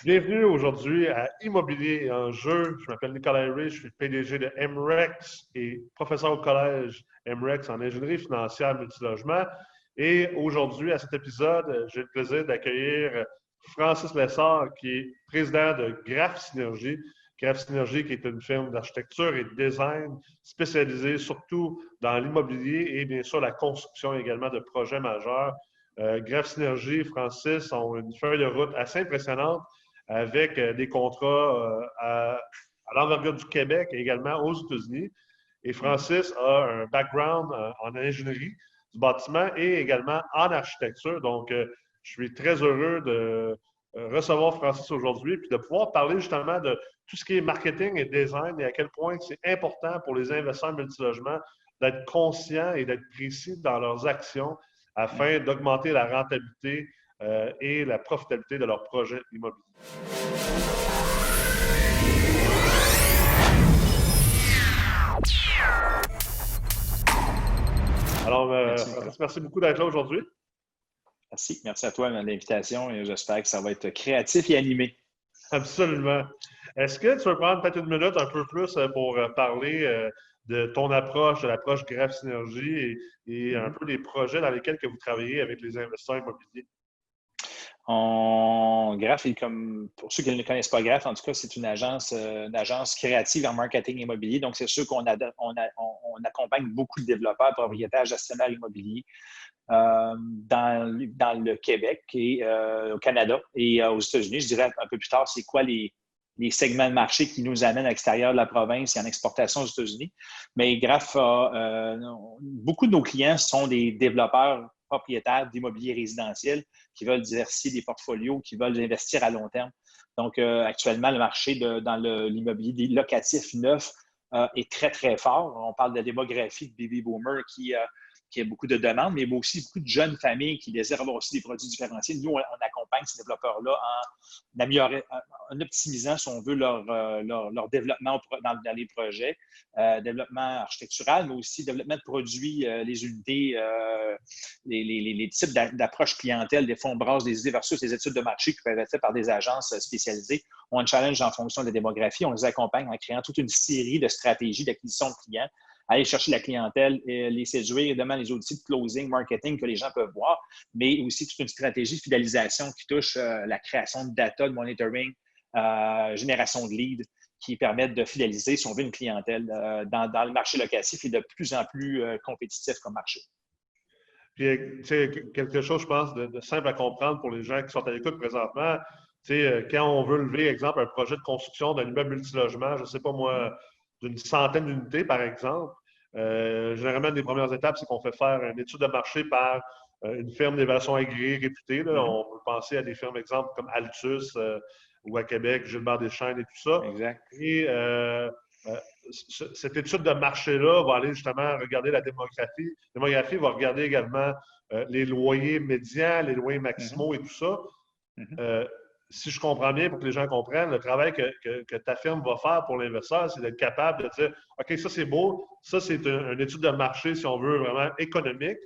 Bienvenue aujourd'hui à Immobilier et Enjeux. Je m'appelle Nicolas Herry, je suis PDG de MREX et professeur au collège MREX en ingénierie financière multilogement. Et aujourd'hui, à cet épisode, j'ai le plaisir d'accueillir Francis Lessard, qui est président de Graph Synergie. Graph Synergie, qui est une firme d'architecture et de design spécialisée surtout dans l'immobilier et bien sûr la construction également de projets majeurs. Graph Synergie, Francis, ont une feuille de route assez impressionnante avec des contrats à l'envergure du Québec et également aux États-Unis. Et Francis a un background en ingénierie du bâtiment et également en architecture. Donc, je suis très heureux de recevoir Francis aujourd'hui puis de pouvoir parler justement de tout ce qui est marketing et design et à quel point c'est important pour les investisseurs multilogements d'être conscients et d'être précis dans leurs actions afin d'augmenter la rentabilité et la profitabilité de leurs projets immobiliers. Alors, merci beaucoup d'être là aujourd'hui. Merci à toi de l'invitation et j'espère que ça va être créatif et animé. Absolument. Est-ce que tu veux prendre peut-être une minute un peu plus pour parler de ton approche, de l'approche Graph Synergie et un peu des projets dans lesquels que vous travaillez avec les investisseurs immobiliers? Graph, comme pour ceux qui ne connaissent pas Graph, en tout cas, c'est une agence créative en marketing immobilier. Donc, c'est sûr qu'on accompagne beaucoup de développeurs, propriétaires, gestionnaires immobiliers dans le Québec et au Canada et aux États-Unis. Je dirais un peu plus tard, c'est quoi les segments de marché qui nous amènent à l'extérieur de la province et en exportation aux États-Unis. Mais Graph, beaucoup de nos clients sont des développeurs propriétaires d'immobilier résidentiel qui veulent diversifier des portfolios, qui veulent investir à long terme. Donc, actuellement, le marché dans l'immobilier locatif neuf est très, très fort. On parle de la démographie de baby boomers qui a beaucoup de demandes, mais aussi beaucoup de jeunes familles qui désirent avoir aussi des produits différenciés. Nous, on accompagne ces développeurs-là en optimisant, si on veut, leur développement dans les projets, développement architectural, mais aussi développement de produits, les unités, les types d'approche clientèle, des fonds de brasse, des idées versus les études de marché qui peuvent être faites par des agences spécialisées. On challenge en fonction de la démographie. On les accompagne en créant toute une série de stratégies d'acquisition de clients, aller chercher la clientèle, les séduire, demander les outils de closing, marketing que les gens peuvent voir, mais aussi toute une stratégie de fidélisation qui touche la création de data, de monitoring, génération de leads qui permettent de fidéliser, si on veut, une clientèle dans le marché locatif et de plus en plus compétitif comme marché. Puis, quelque chose, je pense, de simple à comprendre pour les gens qui sont à l'écoute présentement. Quand on veut lever, exemple, un projet de construction d'un immeuble multilogement, je ne sais pas moi, d'une centaine d'unités, par exemple, généralement, une des premières étapes, c'est qu'on fait faire une étude de marché par une firme d'évaluation agréée réputée. Là. On peut penser à des firmes, exemple, comme Altus ou à Québec, Gilbert Deschênes et tout ça. Exact. Et cette étude de marché-là va aller justement regarder la démographie. La démographie va regarder également les loyers médians, les loyers maximaux et tout ça. Si je comprends bien, pour que les gens comprennent, le travail que ta firme va faire pour l'investisseur, c'est d'être capable de dire OK, ça c'est beau, ça c'est une étude de marché, si on veut, vraiment économique.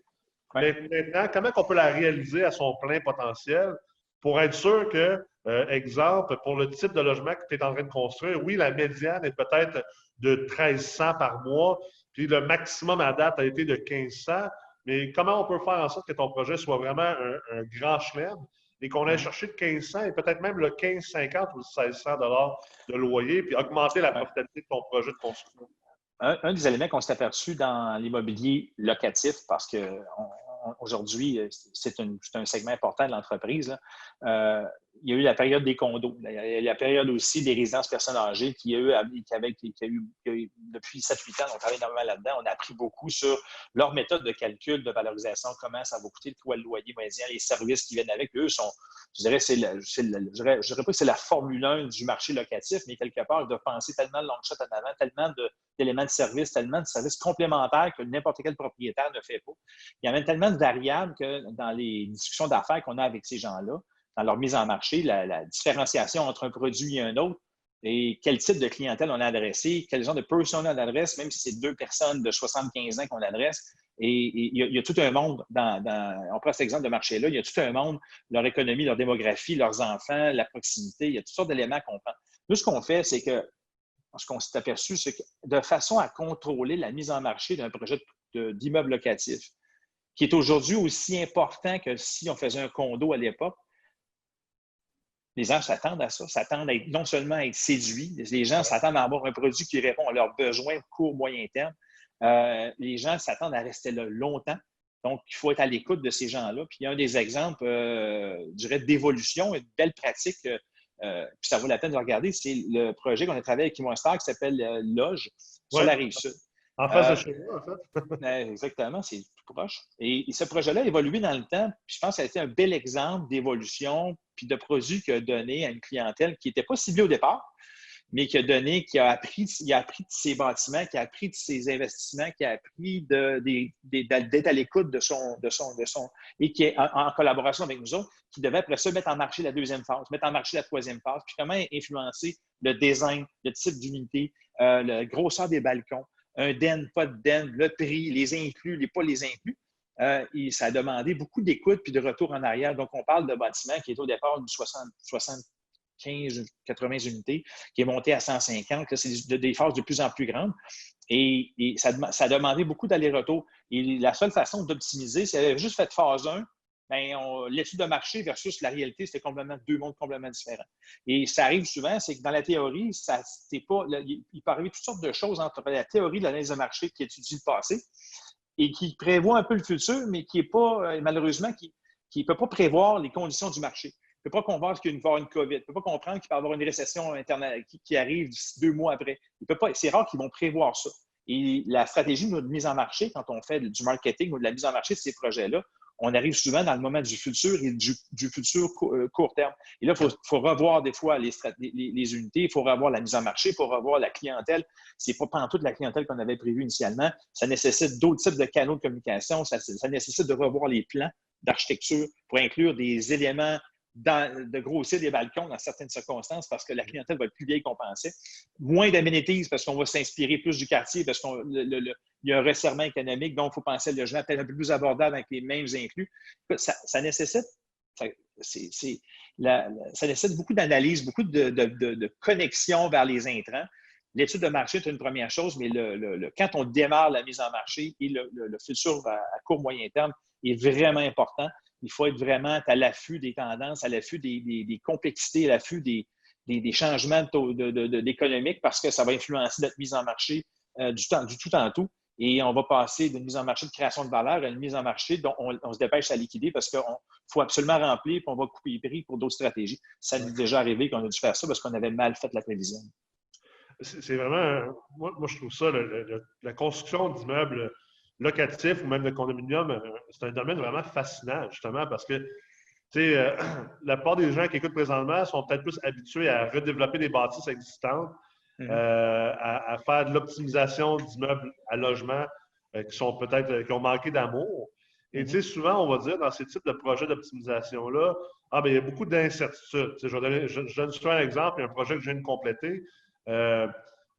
Mais maintenant, comment on peut la réaliser à son plein potentiel pour être sûr que, exemple, pour le type de logement que tu es en train de construire, oui, la médiane est peut-être de 1 300 par mois, puis le maximum à date a été de 1 500, mais comment on peut faire en sorte que ton projet soit vraiment un grand chelem et qu'on aille chercher le 1 500 et peut-être même le 1550 ou le 1600 de loyer, puis augmenter la profitabilité de ton projet de construction? Un des éléments qu'on s'est aperçu dans l'immobilier locatif, parce que aujourd'hui, c'est un segment important de l'entreprise, il y a eu la période des condos. Il y a eu la période aussi des résidences personnes âgées qui a eu depuis 7-8 ans, on travaille énormément là-dedans. On a appris beaucoup sur leur méthode de calcul, de valorisation, comment ça va coûter, quoi le loyer moyen, les services qui viennent avec. Eux je dirais, je dirais pas que c'est la Formule 1 du marché locatif, mais quelque part, ils doivent penser tellement de long shot en avant, tellement d'éléments de service, tellement de services complémentaires que n'importe quel propriétaire ne fait pas. Il y a même tellement de variables que dans les discussions d'affaires qu'on a avec ces gens-là, dans leur mise en marché, la différenciation entre un produit et un autre, et quel type de clientèle on a adressé, quel genre de personne on adresse, même si c'est 2 personnes de 75 ans qu'on adresse, Et il y a tout un monde, on prend cet exemple de marché-là, il y a tout un monde, leur économie, leur démographie, leurs enfants, la proximité, il y a toutes sortes d'éléments qu'on prend. Nous, ce qu'on fait, c'est que, ce qu'on s'est aperçu, c'est que de façon à contrôler la mise en marché d'un projet d'immeuble locatif, qui est aujourd'hui aussi important que si on faisait un condo à l'époque, les gens s'attendent à ça, s'attendent à non seulement à être séduits, les gens s'attendent à avoir un produit qui répond à leurs besoins court, moyen terme. Les gens s'attendent à rester là longtemps. Donc, il faut être à l'écoute de ces gens-là. Puis, il y a un des exemples, je dirais, d'évolution, une belle pratique, puis ça vaut la peine de regarder, c'est le projet qu'on a travaillé avec Yvon Star qui s'appelle Loge sur la Rive-Sud. En face de chez moi, en fait. Exactement, c'est tout proche. Et ce projet-là a évolué dans le temps, puis je pense que ça a été un bel exemple d'évolution puis de produit qu'il a donné à une clientèle qui n'était pas ciblée au départ, mais qui a appris de ses bâtiments, qui a appris de ses investissements, qui a appris d'être à l'écoute de son, et qui est en collaboration avec nous autres, qui devait après ça mettre en marché la deuxième phase, mettre en marché la troisième phase, puis comment influencer le design, le type d'unité, la grosseur des balcons, un den, pas de den, le prix, les inclus, pas les inclus. Et ça a demandé beaucoup d'écoute puis de retour en arrière. Donc, on parle de bâtiment qui est au départ de 75, 80 unités, qui est monté à 150. Là, c'est des phases de plus en plus grandes. Et ça a demandé beaucoup d'aller-retour. Et la seule façon d'optimiser, c'est avait juste fait phase 1, l'étude de marché versus la réalité, c'était complètement deux mondes complètement différents. Et ça arrive souvent, c'est que dans la théorie, il peut arriver toutes sortes de choses entre la théorie de l'analyse de marché qui étudie le passé et qui prévoit un peu le futur, mais qui n'est pas, malheureusement, qui ne peut pas prévoir les conditions du marché. Il ne peut pas comprendre qu'il va y avoir une COVID. Il ne peut pas comprendre qu'il va y avoir une récession interne qui arrive 2 mois après. C'est rare qu'ils vont prévoir ça. Et la stratégie de mise en marché, quand on fait du marketing ou de la mise en marché de ces projets-là, on arrive souvent dans le moment du futur et du futur court terme. Et là, il faut revoir des fois les unités, il faut revoir la mise en marché, il faut revoir la clientèle. Ce n'est pas pantoute la clientèle qu'on avait prévue initialement. Ça nécessite d'autres types de canaux de communication. Ça nécessite de revoir les plans d'architecture pour inclure des éléments de grossir des balcons dans certaines circonstances parce que la clientèle va être plus vieille qu'on pensait. Moins d'aménities parce qu'on va s'inspirer plus du quartier parce qu'il y a un resserrement économique, donc il faut penser au logement peut-être un peu plus abordable avec les mêmes inclus. Ça nécessite beaucoup d'analyse, beaucoup de connexion vers les intrants. L'étude de marché est une première chose, mais quand on démarre la mise en marché et le futur à court, moyen terme est vraiment important. Il faut être vraiment à l'affût des tendances, à l'affût des complexités, à l'affût des changements d'économique parce que ça va influencer notre mise en marché du tout en tout. Et on va passer d'une mise en marché de création de valeur à une mise en marché dont on se dépêche à liquider parce qu'il faut absolument remplir et on va couper les prix pour d'autres stratégies. Ça nous est déjà arrivé qu'on a dû faire ça parce qu'on avait mal fait la prévision. C'est vraiment, moi, je trouve ça, la construction d'immeubles locatifs ou même de condominiums, c'est un domaine vraiment fascinant, justement, parce que la plupart des gens qui écoutent présentement sont peut-être plus habitués à redévelopper des bâtisses existantes, à faire de l'optimisation d'immeubles à logement qui ont manqué d'amour. Et souvent, on va dire, dans ces types de projets d'optimisation-là, il y a beaucoup d'incertitudes. Je donne souvent un exemple, il y a un projet que je viens de compléter.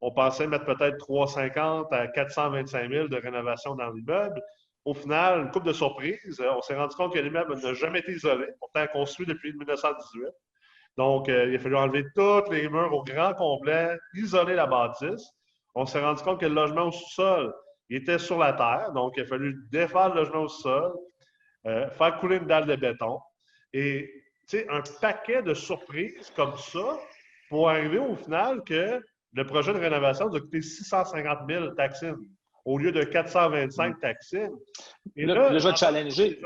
On pensait mettre peut-être 350 à 425 000 de rénovation dans l'immeuble. Au final, une couple de surprises, on s'est rendu compte que l'immeuble n'a jamais été isolé, pourtant construit depuis 1918. Donc, il a fallu enlever tous les murs au grand complet, isoler la bâtisse. On s'est rendu compte que le logement au sous-sol, il était sur la terre. Donc, il a fallu défaire le logement au sous-sol, faire couler une dalle de béton. Et, un paquet de surprises comme ça pour arriver au final que le projet de rénovation a coûté 650 000 taxines au lieu de 425 taxines. Et là, je vais te challenger.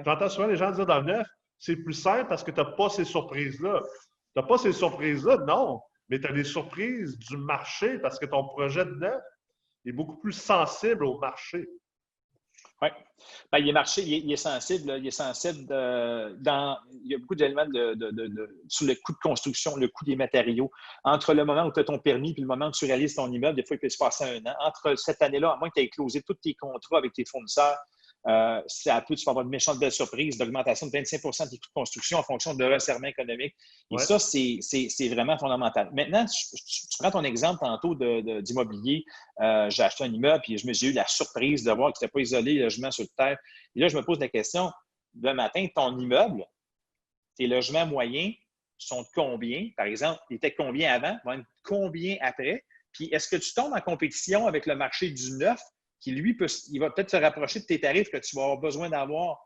J'entends souvent les gens dire dans le neuf, c'est plus simple parce que tu n'as pas ces surprises-là. Tu n'as pas ces surprises-là, non, mais tu as des surprises du marché parce que ton projet de neuf est beaucoup plus sensible au marché. Oui. Il est sensible. Il est sensible il y a beaucoup d'éléments sur le coût de construction, le coût des matériaux. Entre le moment où tu as ton permis et le moment où tu réalises ton immeuble, des fois, il peut se passer 1 an. Entre cette année-là, à moins que tu aies closé tous tes contrats avec tes fournisseurs, Ça peut, tu vas avoir une méchante belle surprise d'augmentation de 25 % des coûts de construction en fonction de resserrement économique. Et ça, c'est vraiment fondamental. Maintenant, tu prends ton exemple tantôt d'immobilier. J'ai acheté un immeuble et j'ai eu la surprise de voir que ce n'était pas isolé, le logement sur terre. Et là, je me pose la question, le matin, ton immeuble, tes logements moyens sont de combien? Par exemple, ils étaient combien avant? Vont être combien après? Puis, est-ce que tu tombes en compétition avec le marché du neuf qui, lui, il va peut-être se rapprocher de tes tarifs que tu vas avoir besoin d'avoir?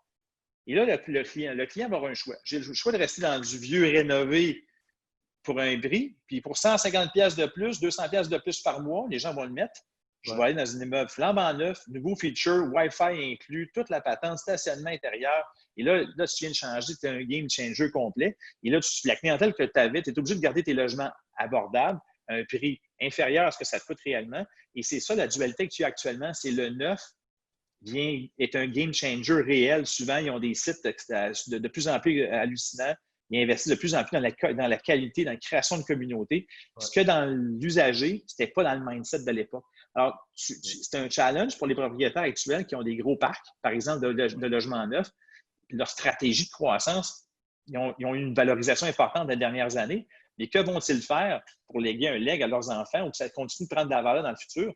Et là, le client va avoir un choix. J'ai le choix de rester dans du vieux rénové pour un prix, puis pour 150 pièces de plus, 200 pièces de plus par mois, les gens vont le mettre. Je vais aller dans un immeuble flambant neuf, nouveau feature, Wi-Fi inclus, toute la patente, stationnement intérieur. Et là, tu viens de changer, tu es un game changer complet. Et là, la clientèle que tu avais, tu es obligé de garder tes logements abordables à un prix inférieur à ce que ça te coûte réellement. Et c'est ça la dualité que tu as actuellement, c'est le neuf est un game changer réel. Souvent, ils ont des sites de plus en plus hallucinants. Ils investissent de plus en plus dans la qualité, dans la création de communautés. Ce que dans l'usager, ce n'était pas dans le mindset de l'époque. Alors, c'est un challenge pour les propriétaires actuels qui ont des gros parcs, par exemple, de logements neufs. Leur stratégie de croissance, ils ont eu une valorisation importante dans les dernières années. Mais que vont-ils faire pour léguer un leg à leurs enfants ou que ça continue de prendre de la valeur dans le futur?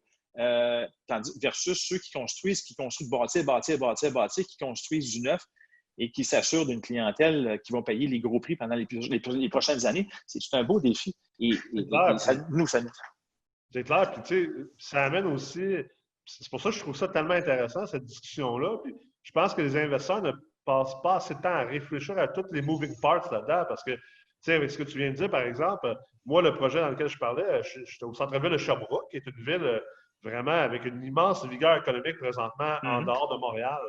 Versus ceux qui construisent bâtir, qui construisent du neuf et qui s'assurent d'une clientèle qui vont payer les gros prix pendant les prochaines années. C'est un beau défi. Et ça nous. C'est clair. Puis, tu sais, ça amène aussi. C'est pour ça que je trouve ça tellement intéressant, cette discussion-là. Puis, je pense que les investisseurs ne passent pas assez de temps à réfléchir à toutes les moving parts là-dedans parce que, tu sais, avec ce que tu viens de dire, par exemple, moi, le projet dans lequel je parlais, j'étais au centre-ville de Sherbrooke, qui est une ville vraiment avec une immense vigueur économique présentement en dehors de Montréal.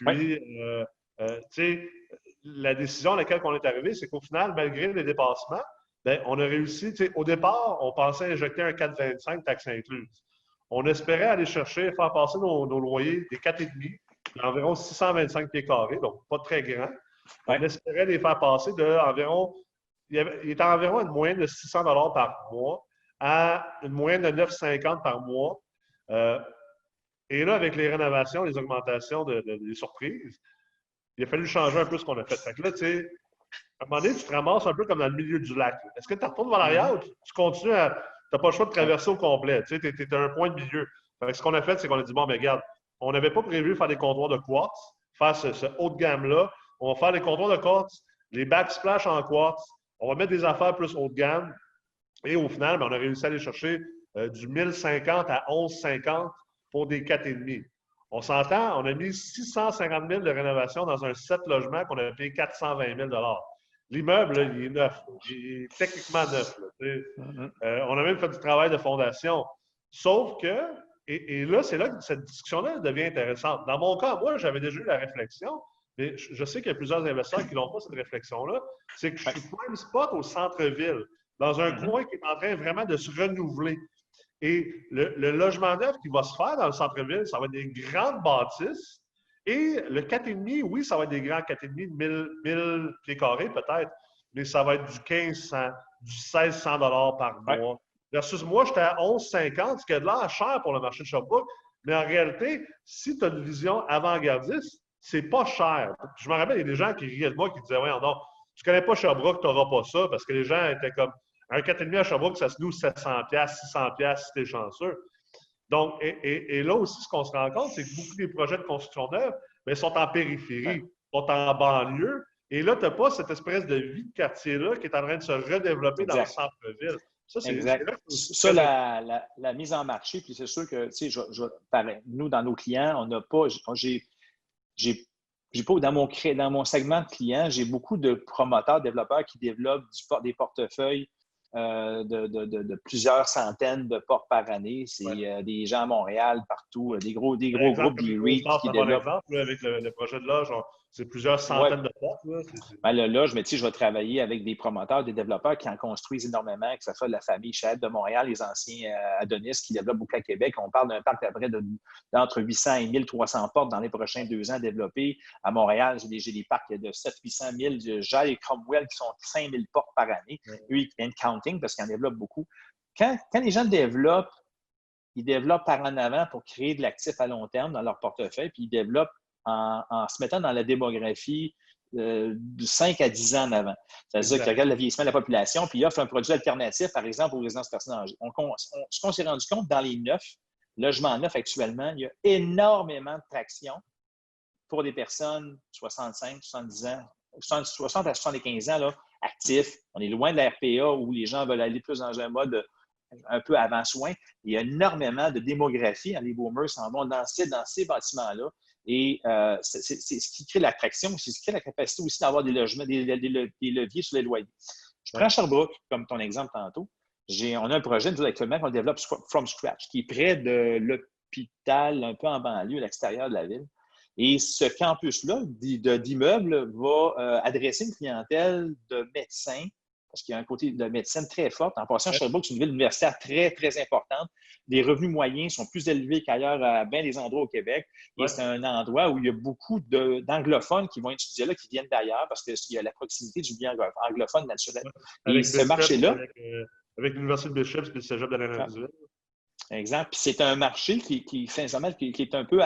Puis, tu sais, la décision à laquelle on est arrivé, c'est qu'au final, malgré les dépassements, bien, on a réussi. Au départ, on pensait injecter un 4,25 taxes incluses. On espérait aller chercher, faire passer nos loyers des 4,5 d'environ 625 pieds carrés, donc pas très grand. On espérait les faire passer d'environ. Il était environ une moyenne de 600 $ par mois à une moyenne de 950 par mois. Et là, avec les rénovations, les augmentations des surprises, il a fallu changer un peu ce qu'on a fait. Fait que là, tu sais, à un moment donné, tu te ramasses un peu comme dans le milieu du lac. Est-ce que tu retournes vers l'arrière ou tu continues à. Tu n'as pas le choix de traverser au complet. Tu sais, tu es à un point de milieu. Fait que ce qu'on a fait, c'est qu'on a dit, bon, mais regarde, on n'avait pas prévu faire des comptoirs de quartz, faire ce haut de gamme-là. On va faire des comptoirs de quartz, les backsplash en quartz. On va mettre des affaires plus haut de gamme. Et au final, ben, on a réussi à aller chercher du 1050 à 1150 pour des 4,5. On s'entend, on a mis 650 000 de rénovation dans un 7 logements qu'on a payé 420 000 $. L'immeuble, il est neuf. Il est techniquement neuf. On a même fait du travail de fondation. Sauf que, et là, c'est là que cette discussion-là devient intéressante. Dans mon cas, moi, j'avais déjà eu la réflexion, mais je sais qu'il y a plusieurs investisseurs qui n'ont pas cette réflexion-là. C'est que je suis prime spot au centre-ville, dans un coin qui est en train vraiment de se renouveler. Et le logement neuf qui va se faire dans le centre-ville, ça va être des grandes bâtisses. Et le 4,5, oui, ça va être des grands 4,5 de 1000 pieds carrés peut-être, mais ça va être du 1500, du 1600 $ par mois. Versus moi, j'étais à 11,50, ce qui est de l'air cher pour le marché de Sherbrooke. Mais en réalité, si tu as une vision avant-gardiste, c'est pas cher. Je me rappelle, il y a des gens qui riaient de moi, qui disaient, ouais, non, tu connais pas Sherbrooke, tu n'auras pas ça, parce que les gens étaient comme, un 4,5 à Sherbrooke, ça se loue 700$, 600$ si tu es chanceux. Donc, et là aussi, ce qu'on se rend compte, c'est que beaucoup des projets de construction neuve sont en périphérie, sont en banlieue. Et là, tu n'as pas cette espèce de vie de quartier-là qui est en train de se redévouler dans le centre-ville. Ça, c'est ça, la mise en marché. Puis c'est sûr que, tu sais, nous, dans nos clients, on n'a pas. J'ai pas dans mon segment de clients, j'ai beaucoup de promoteurs, développeurs qui développent des portefeuilles de plusieurs centaines de portes par année. C'est des gens à Montréal, partout, des gros groupes d'e-REIT qui développent. Par exemple, avec le projet de loge, c'est plusieurs centaines de portes. Ben, le loge, mais tu sais, je vais travailler avec des promoteurs, des développeurs qui en construisent énormément, que ce soit la famille Chahette de Montréal, les anciens Adonis qui développent beaucoup à Québec. On parle d'un parc à près d'entre 800 et 1300 portes dans les prochains 2 ans développés. À Montréal, j'ai des parcs de 700-800 000. J'ai et Cromwell qui sont 5000 portes par année. Eux, ils viennent counting parce qu'ils en développent beaucoup. Quand les gens développent, ils développent par en avant pour créer de l'actif à long terme dans leur portefeuille, puis ils développent en se mettant dans la démographie de 5 à 10 ans en avant. C'est-à-dire qu'il regarde le vieillissement de la population, puis il offre un produit alternatif, par exemple, aux résidences personnes âgées. Ce qu'on s'est rendu compte dans les logements neufs actuellement, il y a énormément de traction pour des personnes 65, 70 ans, 60 à 75 ans, là, actifs. On est loin de la RPA où les gens veulent aller plus dans un mode un peu avant soin. Il y a énormément de démographie. Les boomers s'en vont dans ces bâtiments-là. Et c'est ce qui crée l'attraction, c'est ce qui crée la capacité aussi d'avoir des logements, des leviers sur les loyers. Je prends Sherbrooke comme ton exemple tantôt. On a un projet, nous, actuellement, qu'on développe from scratch, qui est près de l'hôpital, un peu en banlieue, à l'extérieur de la ville. Et ce campus-là d'immeubles va adresser une clientèle de médecins, parce qu'il y a un côté de médecine très fort. En passant, Sherbrooke, c'est une ville universitaire très, très importante. Les revenus moyens sont plus élevés qu'ailleurs à bien des endroits au Québec. Et c'est un endroit où il y a beaucoup d'anglophones qui vont étudier là, qui viennent d'ailleurs, parce qu'il y a la proximité du bien anglophone naturel. Et ce marché-là... Avec l'Université de Bishop et le Cégep de la Ville. Exact. Puis c'est un marché qui sincèrement, qui est un peu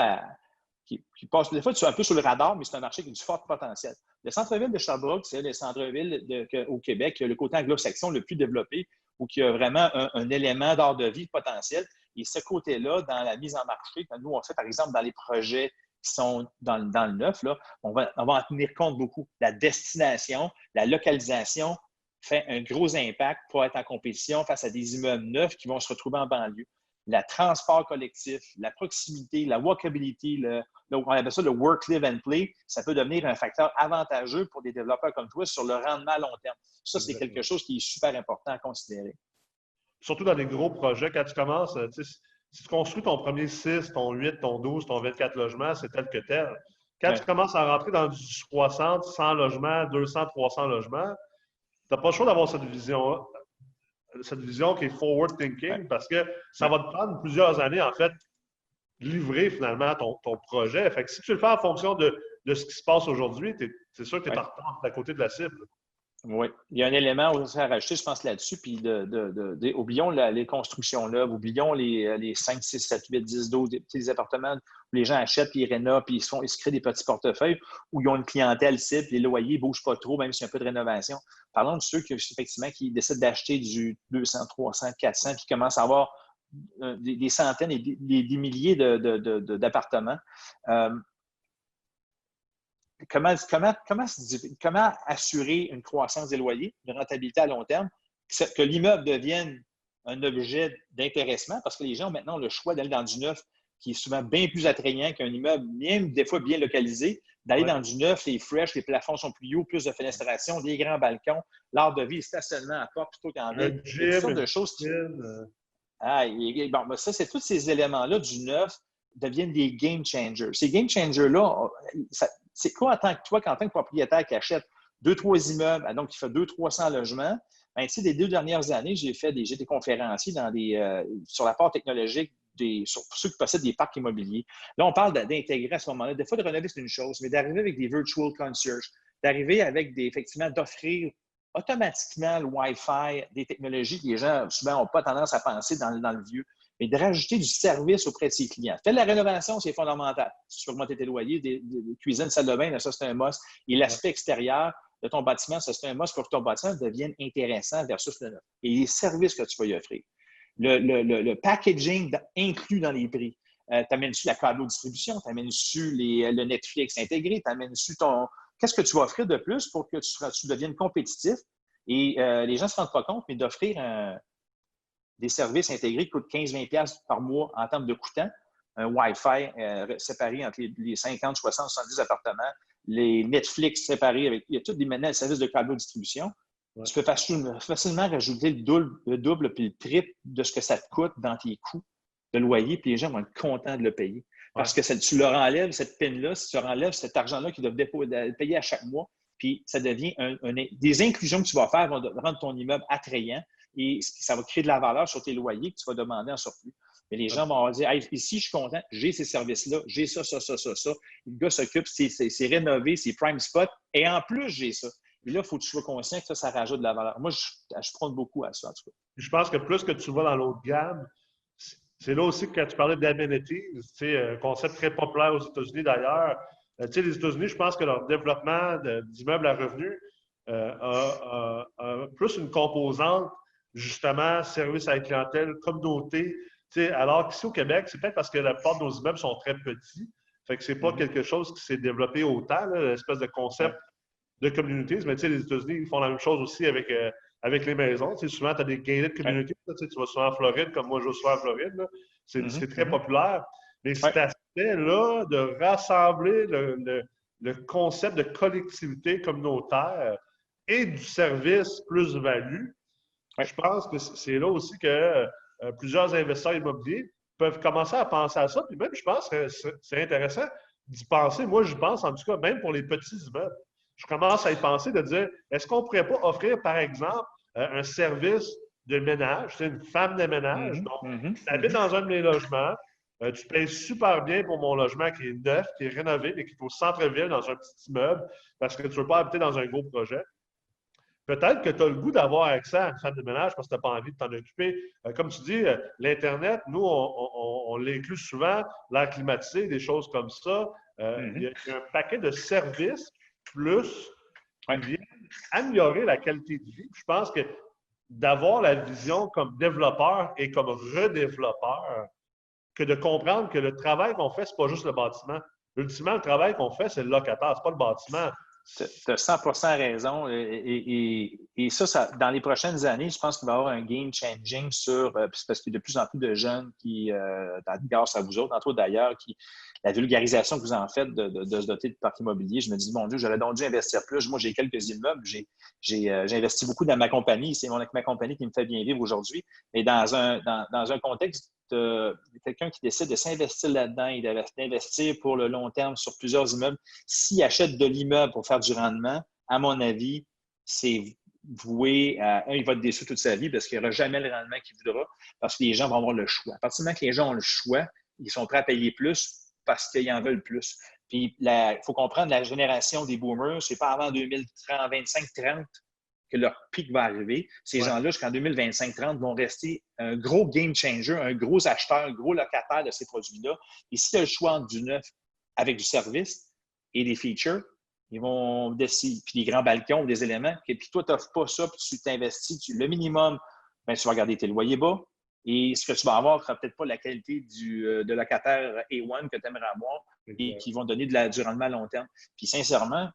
qui passe des fois un peu sur le radar, mais c'est un marché qui a du fort potentiel. Le centre-ville de Sherbrooke, c'est le centre-ville au Québec qui a le côté anglo-saxon le plus développé, où il y a vraiment un élément d'ordre de vie potentiel. Et ce côté-là, dans la mise en marché, quand nous, on fait, par exemple, dans les projets qui sont dans le neuf, là, on va en tenir compte beaucoup. La destination, la localisation fait un gros impact pour être en compétition face à des immeubles neufs qui vont se retrouver en banlieue. Le transport collectif, la proximité, la walkability, on appelle ça le work, live and play, ça peut devenir un facteur avantageux pour des développeurs comme toi sur le rendement à long terme. Ça, c'est quelque chose qui est super important à considérer. Surtout dans des gros projets, quand tu commences, si tu construis ton premier 6, ton 8, ton 12, ton 24 logements, c'est tel que tel. Quand tu commences à rentrer dans du 60, 100 logements, 200, 300 logements, tu n'as pas le choix d'avoir cette vision qui est forward thinking parce que ça va te prendre plusieurs années, en fait, de livrer finalement ton projet. Fait que si tu le fais en fonction de ce qui se passe aujourd'hui, c'est sûr que tu es en retard à côté de la cible. Oui. Il y a un élément aussi à rajouter, je pense, là-dessus. Puis oublions les constructions là, oublions les 5, 6, 7, 8, 10, 12 petits appartements où les gens achètent, puis ils rénovent, puis ils se créent des petits portefeuilles où ils ont une clientèle cible, les loyers ne bougent pas trop, même s'il y a un peu de rénovation. Parlons de ceux effectivement, qui décident d'acheter du 200, 300, 400, puis qui commencent à avoir des centaines et des milliers d'appartements. Comment assurer une croissance des loyers, une rentabilité à long terme, que l'immeuble devienne un objet d'intéressement, parce que les gens ont maintenant le choix d'aller dans du neuf qui est souvent bien plus attrayant qu'un immeuble, même des fois bien localisé, d'aller dans du neuf, c'est fresh, les plafonds sont plus hauts, plus de fenestration, des grands balcons, l'art de vie, le stationnement à porte plutôt qu'en ville. Il y a toutes sortes de choses qui... ça, c'est tous ces éléments-là du neuf deviennent des game changers. Ces game changers-là, c'est quoi en tant que propriétaire qui achète 2-3 immeubles, donc qui fait 200-300 logements? Bien, des 2 dernières années, j'ai été conférencier sur la part technologique pour ceux qui possèdent des parcs immobiliers. Là, on parle d'intégrer à ce moment-là. Des fois, de rénover, c'est une chose, mais d'arriver avec des virtual concierges, d'arriver avec effectivement, d'offrir automatiquement le Wi-Fi, des technologies que les gens, souvent, n'ont pas tendance à penser dans le vieux, mais de rajouter du service auprès de ses clients. Faire la rénovation, c'est fondamental. Si tu veux augmenter tes loyers, des cuisines, salle de bain, ça, c'est un must. Et l'aspect extérieur de ton bâtiment, ça, c'est un must pour que ton bâtiment devienne intéressant versus le neuf. Et les services que tu vas y offrir. Le packaging inclus dans les prix. T'amènes-tu la câble distribution, t'amènes-tu le Netflix intégré, t'amènes-tu Qu'est-ce que tu vas offrir de plus pour que tu deviennes compétitif? Et les gens ne se rendent pas compte, mais d'offrir des services intégrés qui coûtent 15-20$ par mois en termes de coûtant, un Wi-Fi séparé entre les 50, 60, 70 appartements, les Netflix séparés, il y a tous maintenant les services de câble distribution. Ouais. Tu peux facilement rajouter le double puis le triple de ce que ça te coûte dans tes coûts de loyer, puis les gens vont être contents de le payer. Parce que tu leur enlèves cette peine-là, si tu leur enlèves cet argent-là qu'ils doivent payer à chaque mois, puis ça devient des inclusions que tu vas faire vont rendre ton immeuble attrayant et ça va créer de la valeur sur tes loyers que tu vas demander en surplus. Mais les gens vont dire hey, ici, je suis content, j'ai ces services-là, j'ai ça. Le gars s'occupe, c'est rénové, c'est prime spot, et en plus, j'ai ça. Et là, il faut que tu sois conscient que ça rajoute de la valeur. Moi, je prends beaucoup à ça, en tout cas. Je pense que plus que tu vas dans l'autre gamme, c'est là aussi que quand tu parlais d'amenities, un concept très populaire aux États-Unis d'ailleurs, Tu sais, les États-Unis, je pense que leur développement d'immeubles à revenus a plus une composante, justement, service à la clientèle, communauté. Tu sais, alors qu'ici au Québec, c'est peut-être parce que la plupart de nos immeubles sont très petits. Fait que c'est pas quelque chose qui s'est développé autant, l'espèce de concept de communities. Mais tu sais, les États-Unis, ils font la même chose aussi avec les maisons. Tu sais, souvent, tu as des gated communities. Tu sais, tu vas souvent en Floride, comme moi, je vais souvent en Floride. C'est très populaire. Mais cet aspect-là de rassembler le concept de collectivité communautaire et du service plus-value, je pense que c'est là aussi que plusieurs investisseurs immobiliers peuvent commencer à penser à ça. Puis même, je pense que c'est intéressant d'y penser. Moi, je pense, en tout cas, même pour les petits immeubles. Je commence à y penser de dire, est-ce qu'on ne pourrait pas offrir, par exemple, un service de ménage, c'est une femme de ménage. Donc, tu habites dans un de mes logements, tu payes super bien pour mon logement qui est neuf, qui est rénové, mais qui est au centre-ville, dans un petit immeuble, parce que tu ne veux pas habiter dans un gros projet. Peut-être que tu as le goût d'avoir accès à une femme de ménage parce que tu n'as pas envie de t'en occuper. Comme tu dis, l'Internet, nous, on l'inclut souvent, l'air climatisé, des choses comme ça. Il y a un paquet de services plus qui viennent améliorer la qualité de vie. Je pense que d'avoir la vision comme développeur et comme redéveloppeur, que de comprendre que le travail qu'on fait, ce n'est pas juste le bâtiment. Ultimement, le travail qu'on fait, c'est le locataire, ce n'est pas le bâtiment. Tu as 100% raison. Et ça, dans les prochaines années, je pense qu'il va y avoir un game changing sur, parce qu'il y a de plus en plus de jeunes qui, grâce à vous autres, entre autres d'ailleurs, la vulgarisation que vous en faites de se doter de parc immobilier, je me dis, mon Dieu, j'aurais donc dû investir plus. Moi, j'ai quelques immeubles, j'ai investi beaucoup dans ma compagnie. C'est ma compagnie qui me fait bien vivre aujourd'hui. Mais dans un contexte de quelqu'un qui décide de s'investir là-dedans et d'investir pour le long terme sur plusieurs immeubles, s'il achète de l'immeuble pour faire du rendement, à mon avis, c'est voué à il va être déçu toute sa vie parce qu'il n'y aura jamais le rendement qu'il voudra parce que les gens vont avoir le choix. À partir du moment que les gens ont le choix, ils sont prêts à payer plus parce qu'ils en veulent plus. Puis, il faut comprendre, la génération des boomers, c'est pas avant 2030, 25-30 que leur pic va arriver. Ces gens-là, jusqu'en 2025-30, vont rester un gros game changer, un gros acheteur, un gros locataire de ces produits-là. Et s'il y a le choix entre du neuf avec du service et des features, ils vont décider, puis des grands balcons, des éléments, puis toi, tu n'offres pas ça, puis tu t'investis, le minimum, bien, tu vas garder tes loyers bas. Et ce que tu vas avoir ne sera peut-être pas la qualité de locataire A1 que tu aimerais avoir et qui vont donner du rendement à long terme. Puis sincèrement,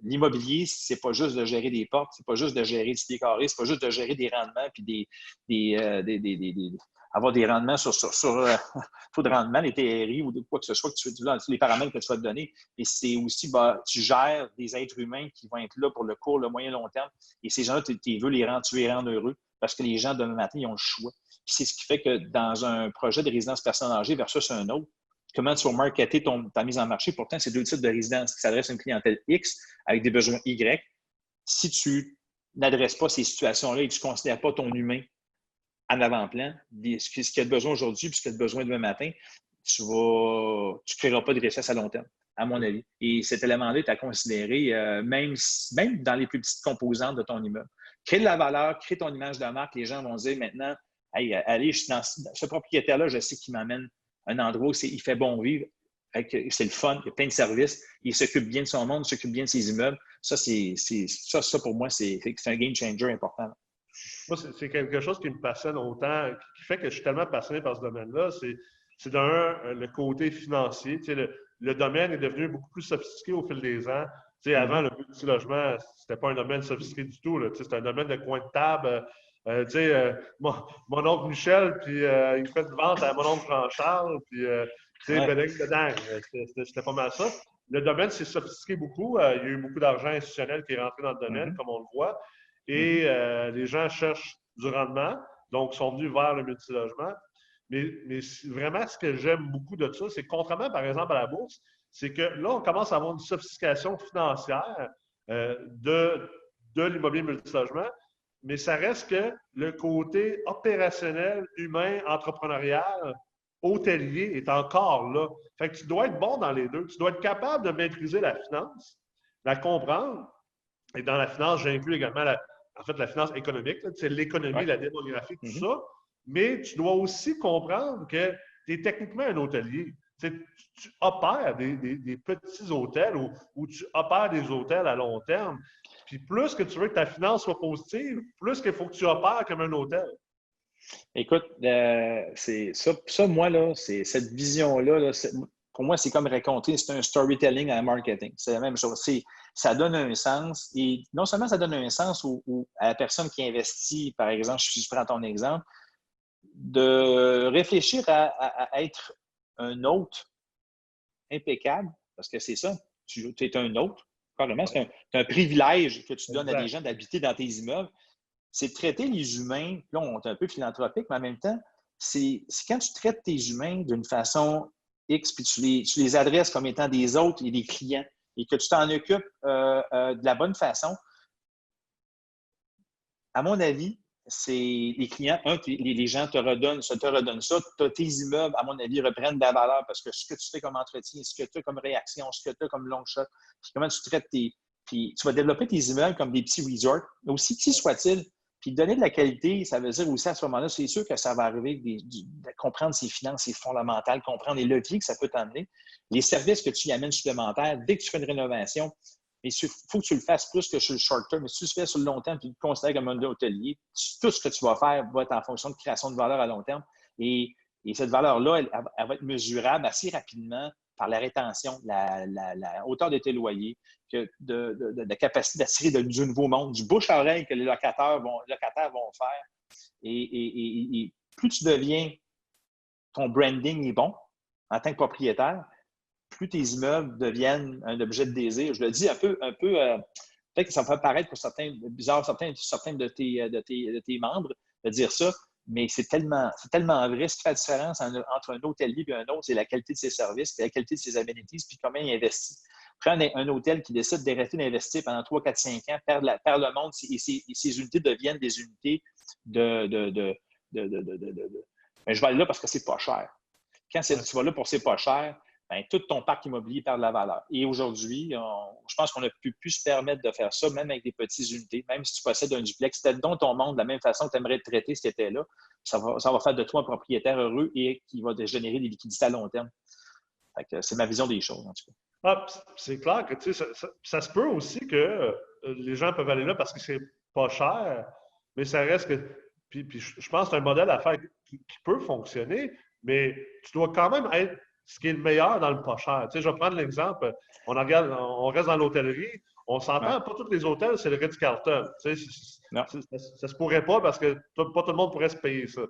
l'immobilier, c'est pas juste de gérer des portes, c'est pas juste de gérer du pied carré, c'est pas juste de gérer des rendements puis avoir des rendements sur taux de rendement, les TRI ou quoi que ce soit, les paramètres que tu vas te donner. Et c'est aussi, tu gères des êtres humains qui vont être là pour le court, le moyen, long terme. Et ces gens-là, tu veux les rendre heureux parce que les gens, demain matin, ils ont le choix. Puis c'est ce qui fait que dans un projet de résidence personne âgée versus un autre, comment tu vas marketer ta mise en marché. Pourtant, c'est deux types de résidences qui s'adressent à une clientèle X avec des besoins Y. Si tu n'adresses pas ces situations-là et que tu ne considères pas ton humain en avant-plan, ce qu'il y a de besoin aujourd'hui puis ce qu'il y a de besoin demain matin, tu ne créeras pas de richesse à long terme, à mon avis. Et cet élément-là est à considérer même dans les plus petites composantes de ton immeuble. Crée de la valeur, crée ton image de marque. Les gens vont dire maintenant, hey, allez, je suis dans ce propriétaire-là, je sais qu'il m'amène un endroit où il fait bon vivre, c'est le fun, il y a plein de services, il s'occupe bien de son monde, il s'occupe bien de ses immeubles. Ça, ça pour moi, c'est un game changer important. Moi, c'est quelque chose qui me passionne autant, qui fait que je suis tellement passionné par ce domaine-là. C'est d'un, le côté financier. Tu sais, le domaine est devenu beaucoup plus sophistiqué au fil des ans. Tu sais, avant, le multilogement, c'était pas un domaine sophistiqué du tout. Tu sais, c'était un domaine de coin de table. Tu sais, mon oncle Michel, puis il fait une vente à mon oncle Jean-Charles, puis tu sais, Bénédicte dedans. C'était pas mal ça. Le domaine s'est sophistiqué beaucoup. Il y a eu beaucoup d'argent institutionnel qui est rentré dans le domaine, comme on le voit. Et les gens cherchent du rendement, donc sont venus vers le multilogement. Mais vraiment, ce que j'aime beaucoup de ça, c'est que contrairement, par exemple, à la bourse, c'est que là, on commence à avoir une sophistication financière de l'immobilier multilogement, mais ça reste que le côté opérationnel, humain, entrepreneurial, hôtelier est encore là. Fait que tu dois être bon dans les deux. Tu dois être capable de maîtriser la finance, la comprendre. Et dans la finance, j'inclus également la finance économique, c'est l'économie, la démographie, tout ça. Mais tu dois aussi comprendre que tu es techniquement un hôtelier. tu opères des petits hôtels ou tu opères des hôtels à long terme. Puis plus que tu veux que ta finance soit positive, plus qu'il faut que tu opères comme un hôtel. Écoute, c'est ça, moi, là, c'est cette vision-là, là, pour moi, c'est comme raconter, c'est un storytelling en marketing. C'est la même chose. Ça donne un sens. Et non seulement ça donne un sens à la personne qui investit, par exemple, si je prends ton exemple, de réfléchir à être un hôte impeccable, parce que c'est ça, tu es un hôte, carrément, c'est un privilège que tu donnes à des gens d'habiter dans tes immeubles. C'est de traiter les humains, là, on est un peu philanthropique, mais en même temps, c'est quand tu traites tes humains d'une façon X, puis tu les adresses comme étant des hôtes et des clients, et que tu t'en occupes de la bonne façon, à mon avis, c'est les clients, les gens te redonnent ça. Tes immeubles, à mon avis, reprennent de la valeur parce que ce que tu fais comme entretien, ce que tu as comme réaction, ce que tu as comme long shot, comment tu traites Puis tu vas développer tes immeubles comme des petits resorts, aussi petits soient-ils. Puis donner de la qualité, ça veut dire aussi à ce moment-là, c'est sûr que ça va arriver de comprendre ses finances, c'est fondamental, comprendre les leviers que ça peut t'amener, les services que tu y amènes supplémentaires. Dès que tu fais une rénovation, mais il faut que tu le fasses plus que sur le short term. Mais si tu le fais sur le long terme, tu le considères comme un hôtelier, tout ce que tu vas faire va être en fonction de création de valeur à long terme. Et cette valeur-là, elle va être mesurable assez rapidement par la rétention, la hauteur de tes loyers, de la capacité d'attirer du nouveau monde, du bouche à oreille que les locataires vont faire. Et plus tu deviens, ton branding est bon en tant que propriétaire, plus tes immeubles deviennent un objet de désir. Je le dis un peu peut-être que ça me fait paraître pour certains bizarre, certains de tes membres de dire ça, mais c'est tellement vrai. Ce qui fait la différence entre un hôtelier et un autre, c'est la qualité de ses services, puis la qualité de ses amenities, puis comment il investit. Prends un hôtel qui décide d'arrêter d'investir pendant 3, 4, 5 ans, perd le monde, et ses unités deviennent des unités de ben, je vais aller là parce que c'est pas cher. Quand tu vas là pour c'est pas cher, ben, tout ton parc immobilier perd de la valeur. Et aujourd'hui, je pense qu'on a pu se permettre de faire ça, même avec des petites unités, même si tu possèdes un duplex. Peut-être dans ton monde de la même façon que tu aimerais te traiter ce qui était là. Ça va faire de toi un propriétaire heureux et qui va générer des liquidités à long terme. C'est ma vision des choses, en tout cas. Ah, c'est clair que ça se peut aussi que les gens peuvent aller là parce que c'est pas cher, mais ça reste que. Puis je pense que c'est un modèle à faire qui peut fonctionner, mais tu dois quand même être ce qui est le meilleur dans le pas cher. Je vais prendre l'exemple, on reste dans l'hôtellerie, on s'entend, pas tous les hôtels, c'est le Ritz-Carlton. Ça se pourrait pas parce que pas tout le monde pourrait se payer ça.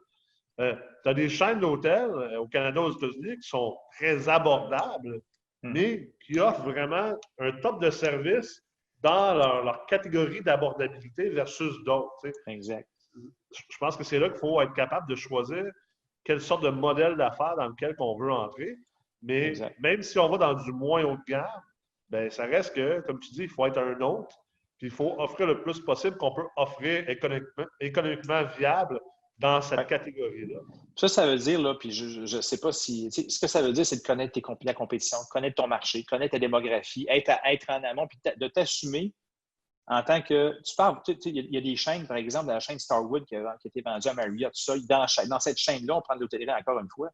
Tu as des chaînes d'hôtels au Canada, aux États-Unis qui sont très abordables, mais qui offrent vraiment un top de service dans leur catégorie d'abordabilité versus d'autres. Exact. Je pense que c'est là qu'il faut être capable de choisir quelle sorte de modèle d'affaires dans lequel on veut entrer. Mais même si on va dans du moins haut de gamme, ben, ça reste que, comme tu dis, il faut être un autre, puis il faut offrir le plus possible qu'on peut offrir économiquement viable dans cette catégorie-là. Ça veut dire, là, puis je ne sais pas si. Ce que ça veut dire, c'est de connaître la compétition, connaître ton marché, connaître ta démographie, être en amont, puis de t'assumer en tant que. Tu parles, il y a des chaînes, par exemple, la chaîne Starwood qui a été vendue à Marriott, tout ça. Dans cette chaîne-là, on prend de l'hôtellerie encore une fois.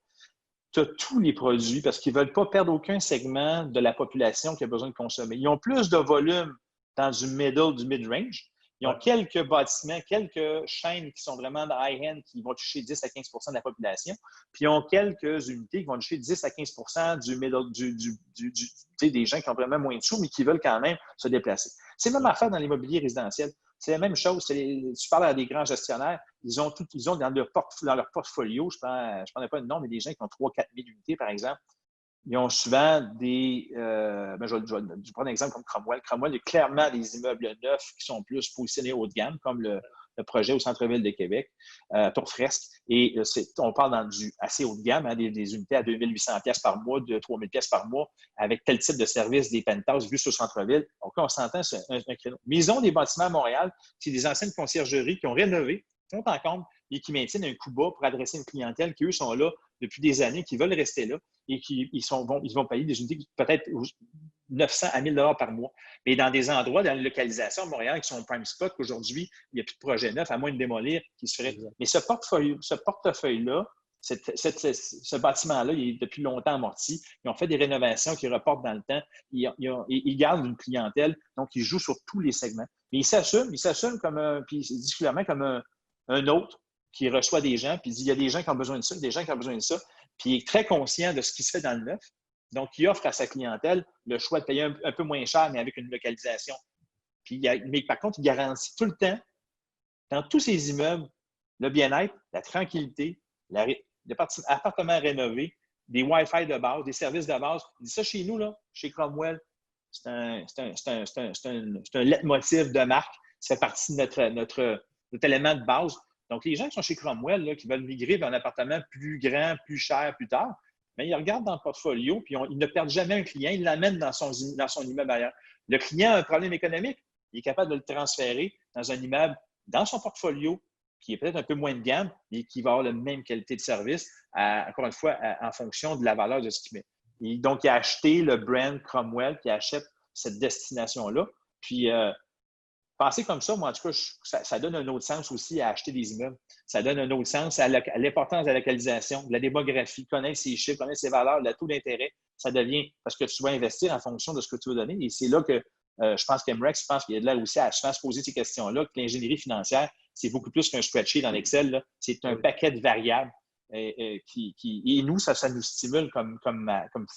Tu as tous les produits parce qu'ils ne veulent pas perdre aucun segment de la population qui a besoin de consommer. Ils ont plus de volume dans du mid-range. Ils ont quelques bâtiments, quelques chaînes qui sont vraiment de high-end qui vont toucher 10 à 15 de la population. Puis ils ont quelques unités qui vont toucher 10 à 15 des gens qui ont vraiment moins de sous, mais qui veulent quand même se déplacer. C'est la même affaire dans l'immobilier résidentiel. C'est la même chose. Tu parles à des grands gestionnaires, ils ont dans leur portfolio, je ne prendrais pas le nom, mais des gens qui ont 3-4 000 unités, par exemple. Ils ont souvent je vais prendre un exemple comme Cromwell. Cromwell, il y a clairement des immeubles neufs qui sont plus positionnés haut de gamme, comme le projet au centre-ville de Québec, Tourfresque. Et on parle dans du assez haut de gamme, des unités à 2 800 $ par mois, de 3 000 $ par mois, avec tel type de service, des penthouses vus sur le centre-ville. Donc là, on s'entend, c'est un créneau. Mais ils ont des bâtiments à Montréal, c'est des anciennes conciergeries qui ont rénové, sont en compte et qui maintiennent un coût bas pour adresser une clientèle qui, eux, sont là depuis des années, qui veulent rester là et qui ils vont payer des unités peut-être 900 à 1 000 $ par mois. Mais dans des endroits, dans les localisations à Montréal qui sont prime spot, qu'aujourd'hui, il n'y a plus de projet neuf, à moins de démolir, qui se ferait. Mais ce portefeuille-là, Ce bâtiment-là, il est depuis longtemps amorti. Ils ont fait des rénovations qui reportent dans le temps. Ils gardent une clientèle, donc ils jouent sur tous les segments. Mais ils s'assument puis particulièrement comme un autre qui reçoit des gens, puis il dit il y a des gens qui ont besoin de ça, des gens qui ont besoin de ça. Puis il est très conscient de ce qui se fait dans le neuf. Donc, il offre à sa clientèle le choix de payer un peu moins cher, mais avec une localisation. Mais par contre, il garantit tout le temps, dans tous ses immeubles, le bien-être, la tranquillité, l'appartement rénové, des Wi-Fi de base, des services de base. Il dit ça chez nous, là, chez Cromwell, c'est un leitmotiv de marque. Ça fait partie de notre élément de base. Donc, les gens qui sont chez Cromwell, là, qui veulent migrer vers un appartement plus grand, plus cher, plus tard, bien, ils regardent dans le portfolio, puis ils ne perdent jamais un client, ils l'amènent dans son immeuble ailleurs. Le client a un problème économique, il est capable de le transférer dans un immeuble, dans son portfolio, qui est peut-être un peu moins de gamme, mais qui va avoir la même qualité de service, encore une fois, en fonction de la valeur de ce qu'il met. Et donc, il a acheté le brand Cromwell, qui achète cette destination-là. Puis, penser comme ça, moi, en tout cas, ça donne un autre sens aussi à acheter des immeubles. Ça donne un autre sens à l'importance de la localisation, de la démographie, connaître ses chiffres, connaître ses valeurs, le taux d'intérêt. Ça devient parce que tu vas investir en fonction de ce que tu veux donner. Et c'est là que je pense qu'Emrex, je pense qu'il y a de là aussi à se poser ces questions-là, que l'ingénierie financière, c'est beaucoup plus qu'un spreadsheet dans l'Excel. C'est un paquet de variables et nous, ça nous stimule comme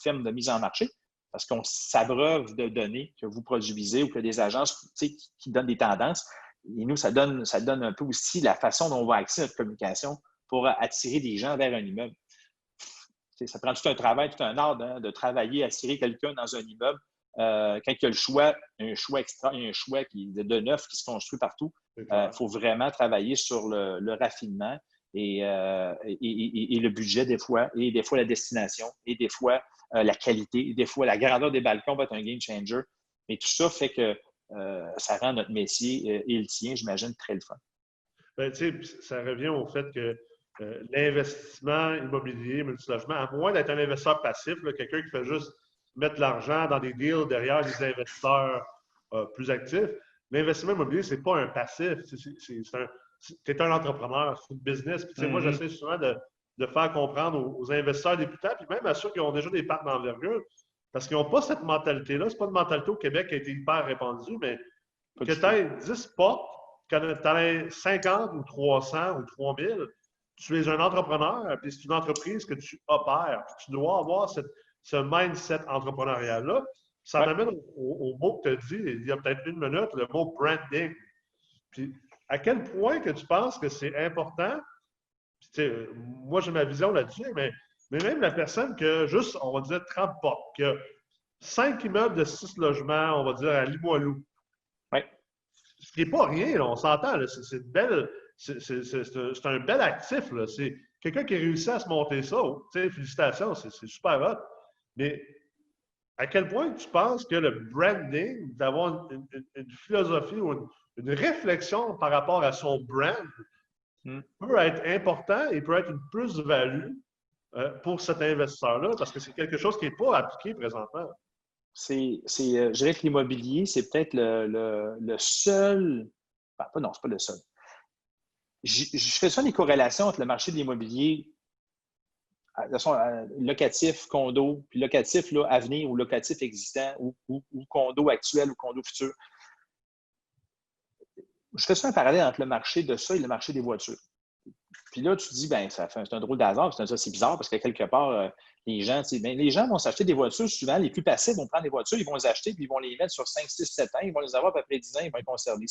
firme de mise en marché parce qu'on s'abreuve de données que vous produisez ou que des agences qui donnent des tendances. Et nous, ça donne un peu aussi la façon dont on va axer notre communication pour attirer des gens vers un immeuble. Ça prend tout un travail, tout un art de travailler, attirer quelqu'un dans un immeuble. Quand il y a un choix extra, il y a un choix de neuf qui se construit partout. Il faut vraiment travailler sur le raffinement et le budget des fois, et des fois la destination, et des fois la qualité, et des fois la grandeur des balcons va être un game changer. Mais tout ça fait que ça rend notre métier et le tien, j'imagine, très le fun. Bien, ça revient au fait que l'investissement immobilier, multilogement, à moins d'être un investisseur passif, quelqu'un qui fait juste mettre de l'argent dans des deals derrière des investisseurs plus actifs, l'investissement immobilier, ce n'est pas un passif. Tu es un entrepreneur, c'est une business. Puis, moi, j'essaie souvent de faire comprendre aux investisseurs débutants, puis même à ceux qui ont déjà des parts d'envergure, parce qu'ils n'ont pas cette mentalité-là. Ce n'est pas une mentalité au Québec qui a été hyper répandue, mais que tu aies 10 portes, que tu en aies 50 ou 300 ou 3000, tu es un entrepreneur, puis c'est une entreprise que tu opères. Puis tu dois avoir ce mindset entrepreneurial-là. Ça m'amène au mot que tu as dit il y a peut-être une minute, le mot branding. Puis à quel point que tu penses que c'est important? Puis, moi, j'ai ma vision là-dessus, mais même la personne qui a juste, on va dire, 30 portes, qui a 5 immeubles de 6 logements, on va dire, à Limoilou. Oui. Ce qui n'est pas rien, là, on s'entend. C'est un bel actif. C'est quelqu'un qui a réussi à se monter ça. Félicitations, c'est super hot. Mais à quel point tu penses que le branding, d'avoir une philosophie ou une réflexion par rapport à son brand peut être important et peut être une plus-value pour cet investisseur-là parce que c'est quelque chose qui n'est pas appliqué présentement. Je dirais que l'immobilier, c'est peut-être le seul. Non, c'est pas le seul. Je fais ça des corrélations entre le marché de l'immobilier, de façon locatif, condo, puis locatif là, à venir ou locatif existant ou condo actuel ou condo futur. Je fais ça un parallèle entre le marché de ça et le marché des voitures. Puis là, tu te dis, c'est un drôle d'hasard, c'est bizarre parce que quelque part, les gens vont s'acheter des voitures, souvent, les plus passifs vont prendre des voitures, ils vont les acheter, puis ils vont les mettre sur 5, 6, 7 ans, ils vont les avoir à peu près 10 ans, ils vont les conserver.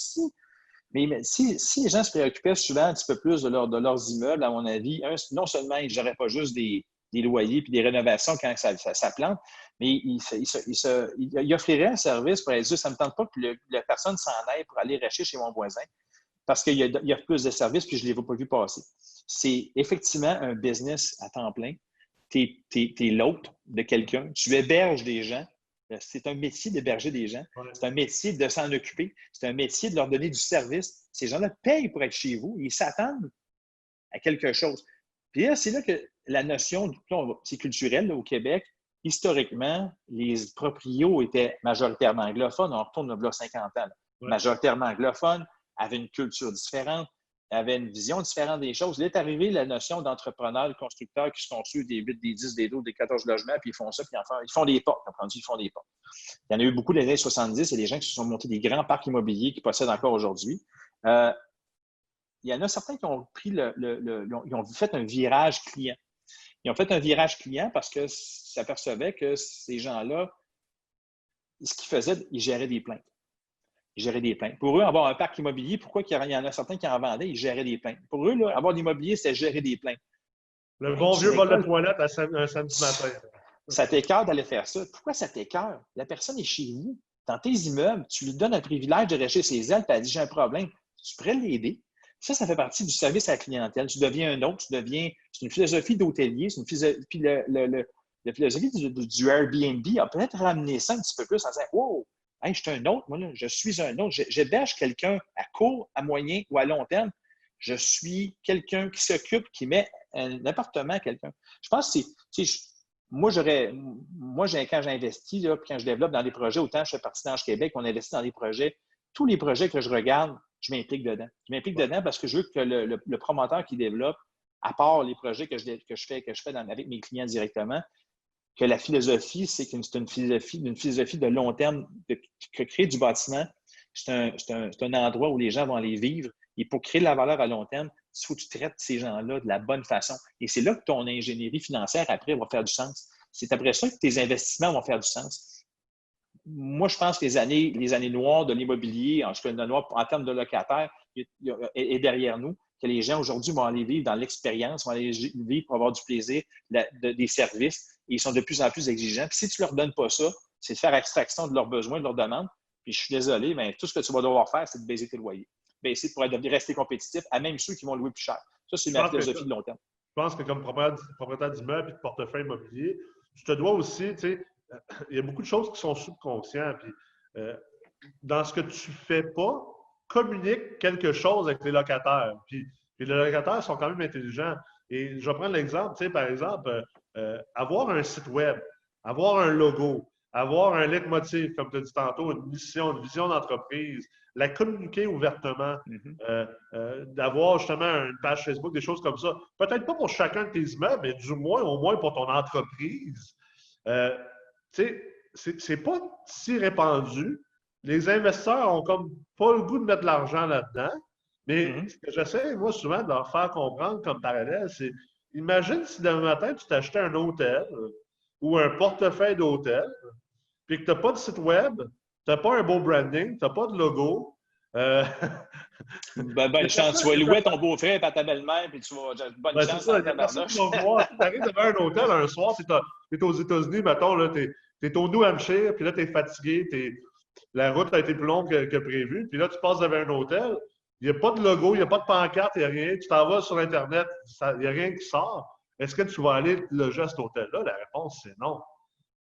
Mais si les gens se préoccupaient souvent un petit peu plus de leurs immeubles, à mon avis, non seulement ils ne géraient pas juste des loyers puis des rénovations quand ça plante, mais ils offriraient un service pour dire, ça ne me tente pas que la personne s'en aille pour aller racheter chez mon voisin parce qu'il y a plus de services puis je ne les ai pas vus passer. C'est effectivement un business à temps plein. Tu es l'hôte de quelqu'un, tu héberges des gens. C'est un métier d'héberger des gens. Ouais. C'est un métier de s'en occuper. C'est un métier de leur donner du service. Ces gens-là payent pour être chez vous. Ils s'attendent à quelque chose. Puis là, c'est là que la notion, c'est culturel là, au Québec. Historiquement, les proprios étaient majoritairement anglophones. On retourne là 50 ans. Ouais. Majoritairement anglophones, avaient une culture différente. avait une vision différente des choses. Là est arrivée la notion d'entrepreneur, de constructeur qui se construisent des 8, des 10, des 12, des 14 logements, puis ils font ça, puis ils font des portes. Ils font des portes. Il y en a eu beaucoup dans les années 70, et des gens qui se sont montés des grands parcs immobiliers qui possèdent encore aujourd'hui. Il y en a certains qui ont pris ils ont fait un virage client. Ils ont fait un virage client parce qu'ils s'apercevaient que ces gens-là, ce qu'ils faisaient, ils géraient des plaintes. Ils géraient des plaintes. Pour eux, avoir un parc immobilier, pourquoi il y en a certains qui en vendaient, ils géraient des plaintes. Pour eux, là, avoir l'immobilier, c'est gérer des plaintes. Le bon vieux vol de toilette un samedi matin. Ça t'écoeure d'aller faire ça. Pourquoi ça t'écoeure? La personne est chez vous, dans tes immeubles, tu lui donnes un privilège de rester ses ailes, puis elle dit j'ai un problème. Tu pourrais l'aider. Ça fait partie du service à la clientèle. Tu deviens un autre, c'est une philosophie d'hôtelier, c'est une philosophie, puis la philosophie du Airbnb a peut-être ramené ça un petit peu plus en disant wow, hey, je suis un autre, moi, là, je suis un autre. J'héberge quelqu'un à court, à moyen ou à long terme. Je suis quelqu'un qui s'occupe, qui met un appartement à quelqu'un. Je pense que moi, quand j'investis, là, puis quand je développe dans des projets, autant je fais partie d'Ange Québec, on investit dans des projets, tous les projets que je regarde, je m'implique dedans. Je m'implique dedans parce que je veux que le promoteur qui développe, à part les projets que je fais avec mes clients directement, que la philosophie, c'est une philosophie de long terme, que créer du bâtiment, c'est un endroit où les gens vont aller vivre. Et pour créer de la valeur à long terme, il faut que tu traites ces gens-là de la bonne façon. Et c'est là que ton ingénierie financière, après, va faire du sens. C'est après ça que tes investissements vont faire du sens. Moi, je pense que les années noires de l'immobilier, en termes de locataires, est derrière nous, que les gens aujourd'hui vont aller vivre dans l'expérience, vont aller vivre pour avoir du plaisir, des services, et ils sont de plus en plus exigeants. Puis si tu ne leur donnes pas ça, c'est de faire abstraction de leurs besoins, de leurs demandes. Puis je suis désolé, mais tout ce que tu vas devoir faire, c'est de baiser tes loyers. Baisser pour rester compétitif à même ceux qui vont louer plus cher. Ça, c'est ma philosophie de long terme. Je pense que comme propriétaire d'immeuble et de portefeuille immobilier, tu te dois aussi, tu sais, il y a beaucoup de choses qui sont subconscientes. Puis, dans ce que tu ne fais pas, communique quelque chose avec les locataires. Puis les locataires sont quand même intelligents. Et je vais prendre l'exemple, tu sais, par exemple, avoir un site web, avoir un logo, avoir un leitmotiv, comme tu as dit tantôt, une mission, une vision d'entreprise, la communiquer ouvertement, d'avoir justement une page Facebook, des choses comme ça. Peut-être pas pour chacun de tes immeubles, mais du moins, au moins pour ton entreprise. Tu sais, c'est pas si répandu. Les investisseurs ont comme pas le goût de mettre de l'argent là-dedans. Mais ce que j'essaie, moi, souvent, de leur faire comprendre comme parallèle, c'est imagine si demain matin, tu t'achetais un hôtel ou un portefeuille d'hôtel, puis que tu n'as pas de site web, tu n'as pas un beau branding, tu n'as pas de logo. Bonne chance. Tu vas louer ton beau-frère et ta belle-mère, puis tu vas. Bonne chance. C'est ça. Tu arrives devant un hôtel un soir, tu es aux États-Unis, mettons, tu es au New Hampshire, puis là, tu es fatigué, la route a été plus longue que prévu, puis là, tu passes devant un hôtel, il n'y a pas de logo, il n'y a pas de pancarte, il n'y a rien. Tu t'en vas sur Internet, il n'y a rien qui sort. Est-ce que tu vas aller loger à cet hôtel-là? La réponse, c'est non.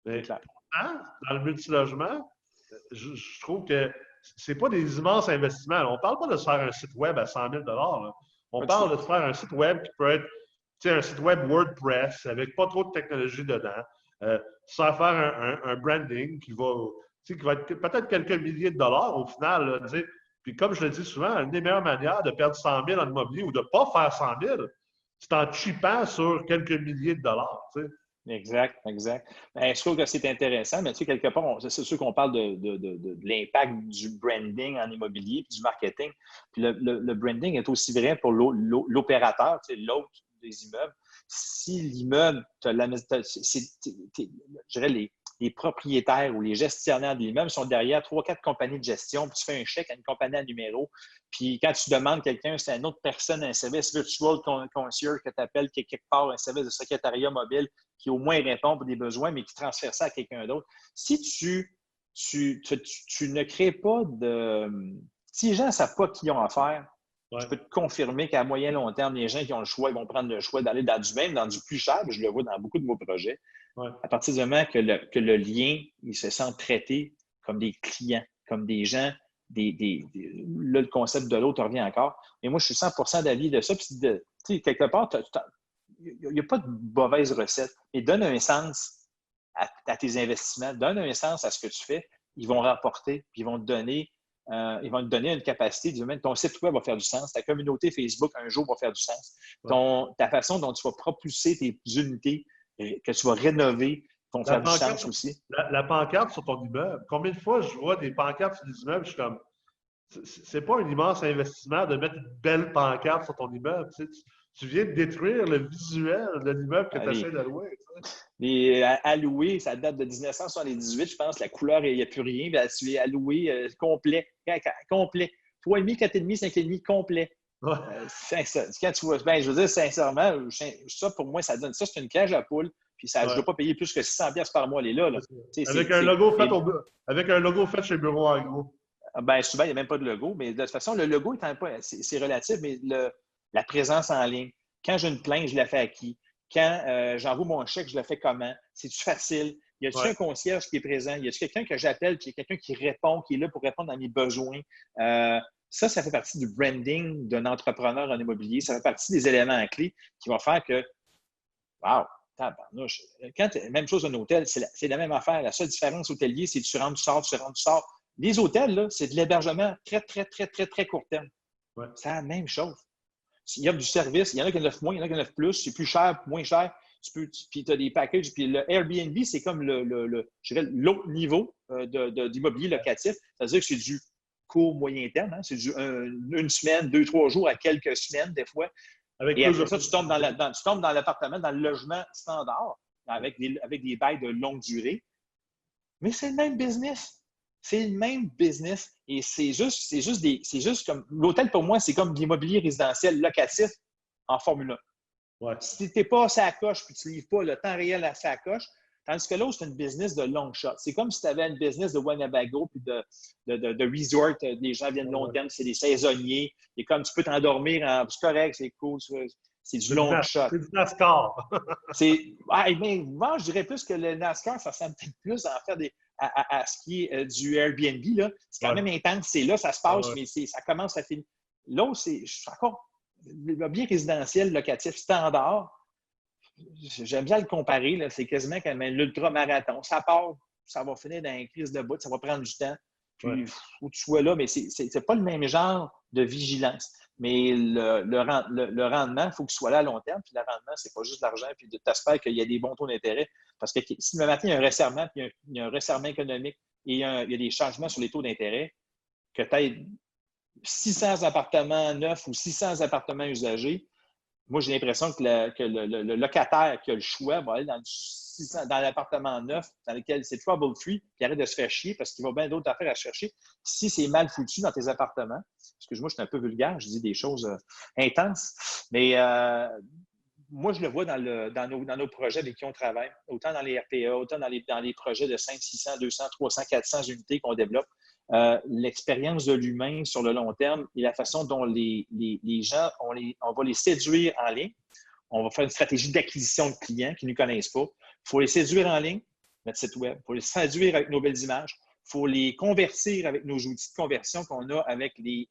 Mais dans le multilogement, je trouve que ce n'est pas des immenses investissements. On ne parle pas de se faire un site web à 100 000 là. On parle de se faire un site web qui peut être un site web WordPress avec pas trop de technologie dedans. Sans faire un branding qui va être peut-être quelques milliers de dollars au final. Là, puis comme je le dis souvent, une des meilleures manières de perdre 100 000 en immobilier ou de ne pas faire 100 000, c'est en chipant sur quelques milliers de dollars. T'sais. Exact. Je trouve que c'est intéressant, mais tu sais, quelque part, c'est sûr qu'on parle de l'impact du branding en immobilier puis du marketing. Puis le branding est aussi vrai pour l'opérateur, tu sais, l'hôte des immeubles. Si l'immeuble, je dirais les propriétaires ou les gestionnaires de l'immeuble sont derrière 3-4 compagnies de gestion, puis tu fais un chèque à une compagnie à numéro, puis quand tu demandes quelqu'un, c'est une autre personne, un service virtual concierge que tu appelles quelque part, un service de secrétariat mobile qui au moins répond pour des besoins, mais qui transfère ça à quelqu'un d'autre. Si tu ne crées pas de... Si les gens ne savent pas qui ils ont affaire, je peux te confirmer qu'à moyen long terme, les gens qui ont le choix, ils vont prendre le choix d'aller dans du plus cher. Je le vois dans beaucoup de vos projets. À partir du moment que le lien, il se sent traité comme des clients, comme des gens, là, le concept de l'autre revient encore. Mais moi, je suis 100% d'avis de ça. Puis, quelque part, il n'y a pas de mauvaise recette. Mais donne un sens à tes investissements, donne un sens à ce que tu fais. Ils vont rapporter, puis ils vont te donner ils vont te donner une capacité, ils disent même ton site web va faire du sens, ta communauté Facebook un jour va faire du sens, ta façon dont tu vas propulser tes unités, que tu vas rénover, vont faire du sens aussi. La pancarte sur ton immeuble, combien de fois je vois des pancartes sur des immeubles, je suis comme, c'est pas un immense investissement de mettre une belle pancarte sur ton immeuble. Tu viens de détruire le visuel de l'immeuble que tu essaies de louer. À louer, ça date de 1978, je pense. La couleur, il n'y a plus rien. Tu es à louer complet. Complet. 3,5, 4,5, 5,5 complet. Ouais. Quand tu vois, ben, je veux dire, sincèrement, ça, pour moi, ça donne ça, c'est une cage à poule. Puis ça, je ne dois pas payer plus que 600$ par mois, elle est là. Avec un logo fait chez Bureau en gros. Ben, souvent, il n'y a même pas de logo. Mais de toute façon, le logo, c'est relatif, mais la présence en ligne. Quand j'ai une plainte, je la fais à qui? Quand j'envoie mon chèque, je le fais comment? C'est-tu facile? Y a-t-il un concierge qui est présent? Y a-t-il quelqu'un que j'appelle, qui est quelqu'un qui répond, qui est là pour répondre à mes besoins? Ça fait partie du branding d'un entrepreneur en immobilier. Ça fait partie des éléments clés qui vont faire que, wow, tabarnouche. Même chose d'un hôtel, c'est la même affaire. La seule différence hôtelier, c'est que tu rentres, tu sors, tu rentres, tu sors. Les hôtels, là, c'est de l'hébergement très, très, très, très, très court terme. Ouais. C'est la même chose. Il y a du service, il y en a qui en offrent moins, il y en a qui en offrent plus, c'est plus cher, moins cher. Puis tu as des packages. Puis le Airbnb, c'est comme l'autre niveau d'immobilier locatif. C'est-à-dire que c'est du court, moyen terme. Hein? C'est une semaine, 2-3 jours à quelques semaines, des fois. Et après ça, tu tombes dans l'appartement, dans le logement standard, avec des bails de longue durée. Mais c'est le même business. C'est le même business. Et c'est juste comme. L'hôtel, pour moi, c'est comme l'immobilier résidentiel locatif en Formule 1. Ouais. Si tu n'es pas à la coche puis tu ne livres pas le temps réel à sa coche, tandis que l'autre, c'est une business de long shot. C'est comme si tu avais une business de Winnebago puis de resort. Les gens viennent long terme, c'est des saisonniers. Et comme tu peux t'endormir, c'est correct, c'est cool. C'est du long shot. C'est du NASCAR. Moi, je dirais plus que le NASCAR, ça ressemble peut-être plus à faire à ce qui est du Airbnb. C'est quand même intense. C'est là, ça se passe, mais ça commence à finir. L'autre, c'est encore bien résidentiel, locatif, standard. J'aime bien le comparer. Là. C'est quasiment comme l'ultra-marathon. Ça part, ça va finir dans une crise de bout, ça va prendre du temps. Puis, faut que tu sois là, mais c'est pas le même genre de vigilance. Mais le rendement, il faut que tu sois là à long terme. Puis le rendement, c'est pas juste l'argent. Puis tu espères qu'il y a des bons taux d'intérêt. Parce que si le matin, il y a un resserrement, puis il y a un resserrement économique et il y a des changements sur les taux d'intérêt, que tu aies 600 appartements neufs ou 600 appartements usagés, moi, j'ai l'impression que le locataire qui a le choix va aller dans l'appartement neuf dans lequel c'est trouble-free, puis arrête de se faire chier parce qu'il va bien d'autres affaires à chercher. Si c'est mal foutu dans tes appartements, excuse-moi, je suis un peu vulgaire, je dis des choses intenses, mais moi, je le vois dans nos projets avec qui on travaille, autant dans les RPA, autant dans les projets de 500, 600, 200, 300, 400 unités qu'on développe. L'expérience de l'humain sur le long terme et la façon dont les gens, on va les séduire en ligne. On va faire une stratégie d'acquisition de clients qui ne nous connaissent pas. Il faut les séduire en ligne, notre site web. Il faut les séduire avec nos belles images. Il faut les convertir avec nos outils de conversion qu'on a avec l'équipe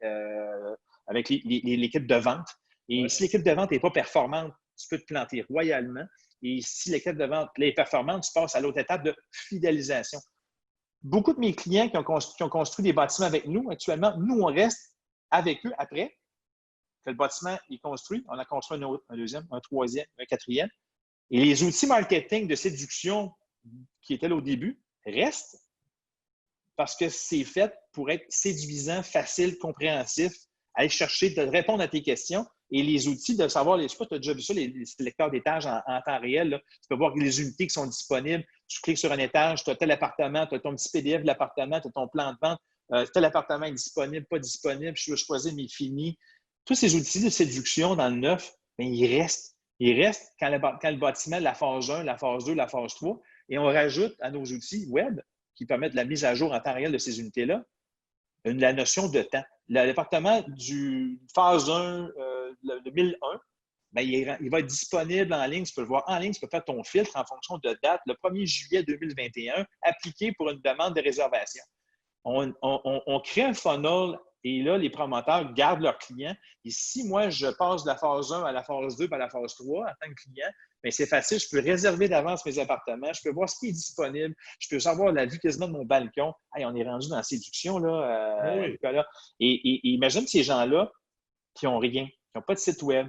de vente. Et si l'équipe de vente n'est pas performante, tu peux te planter royalement. Et si l'équipe de vente est performante, tu passes à l'autre étape de fidélisation. Beaucoup de mes clients qui ont construit des bâtiments avec nous, actuellement, nous, on reste avec eux après que le bâtiment est construit. On a construit un deuxième, un troisième, un quatrième. Et les outils marketing de séduction qui étaient là au début restent parce que c'est fait pour être séduisant, facile, compréhensif, aller chercher, de répondre à tes questions. Et les outils de savoir, je ne sais pas, tu as déjà vu ça, les lecteurs d'étages en temps réel. Là. Tu peux voir les unités qui sont disponibles. Tu cliques sur un étage, tu as tel appartement, tu as ton petit PDF de l'appartement, tu as ton plan de vente, tel appartement est disponible, pas disponible, je veux choisir mes finis. Tous ces outils de séduction dans le neuf, bien, ils restent. Ils restent quand le bâtiment, la phase 1, la phase 2, la phase 3, et on rajoute à nos outils web qui permettent la mise à jour en temps réel de ces unités-là, la notion de temps. L'appartement du phase 1, le 1001, bien, il va être disponible en ligne. Tu peux le voir en ligne. Tu peux faire ton filtre en fonction de date. Le 1er juillet 2021, appliqué pour une demande de réservation. On crée un funnel et là, les promoteurs gardent leurs clients. Et si moi, je passe de la phase 1 à la phase 2 à la phase 3 en tant que client, mais c'est facile. Je peux réserver d'avance mes appartements. Je peux voir ce qui est disponible. Je peux savoir la vue quasiment de mon balcon. Hey, on est rendu dans la séduction, là, Oui. Nicolas. Et imagine ces gens-là qui n'ont rien, qui n'ont pas de site web.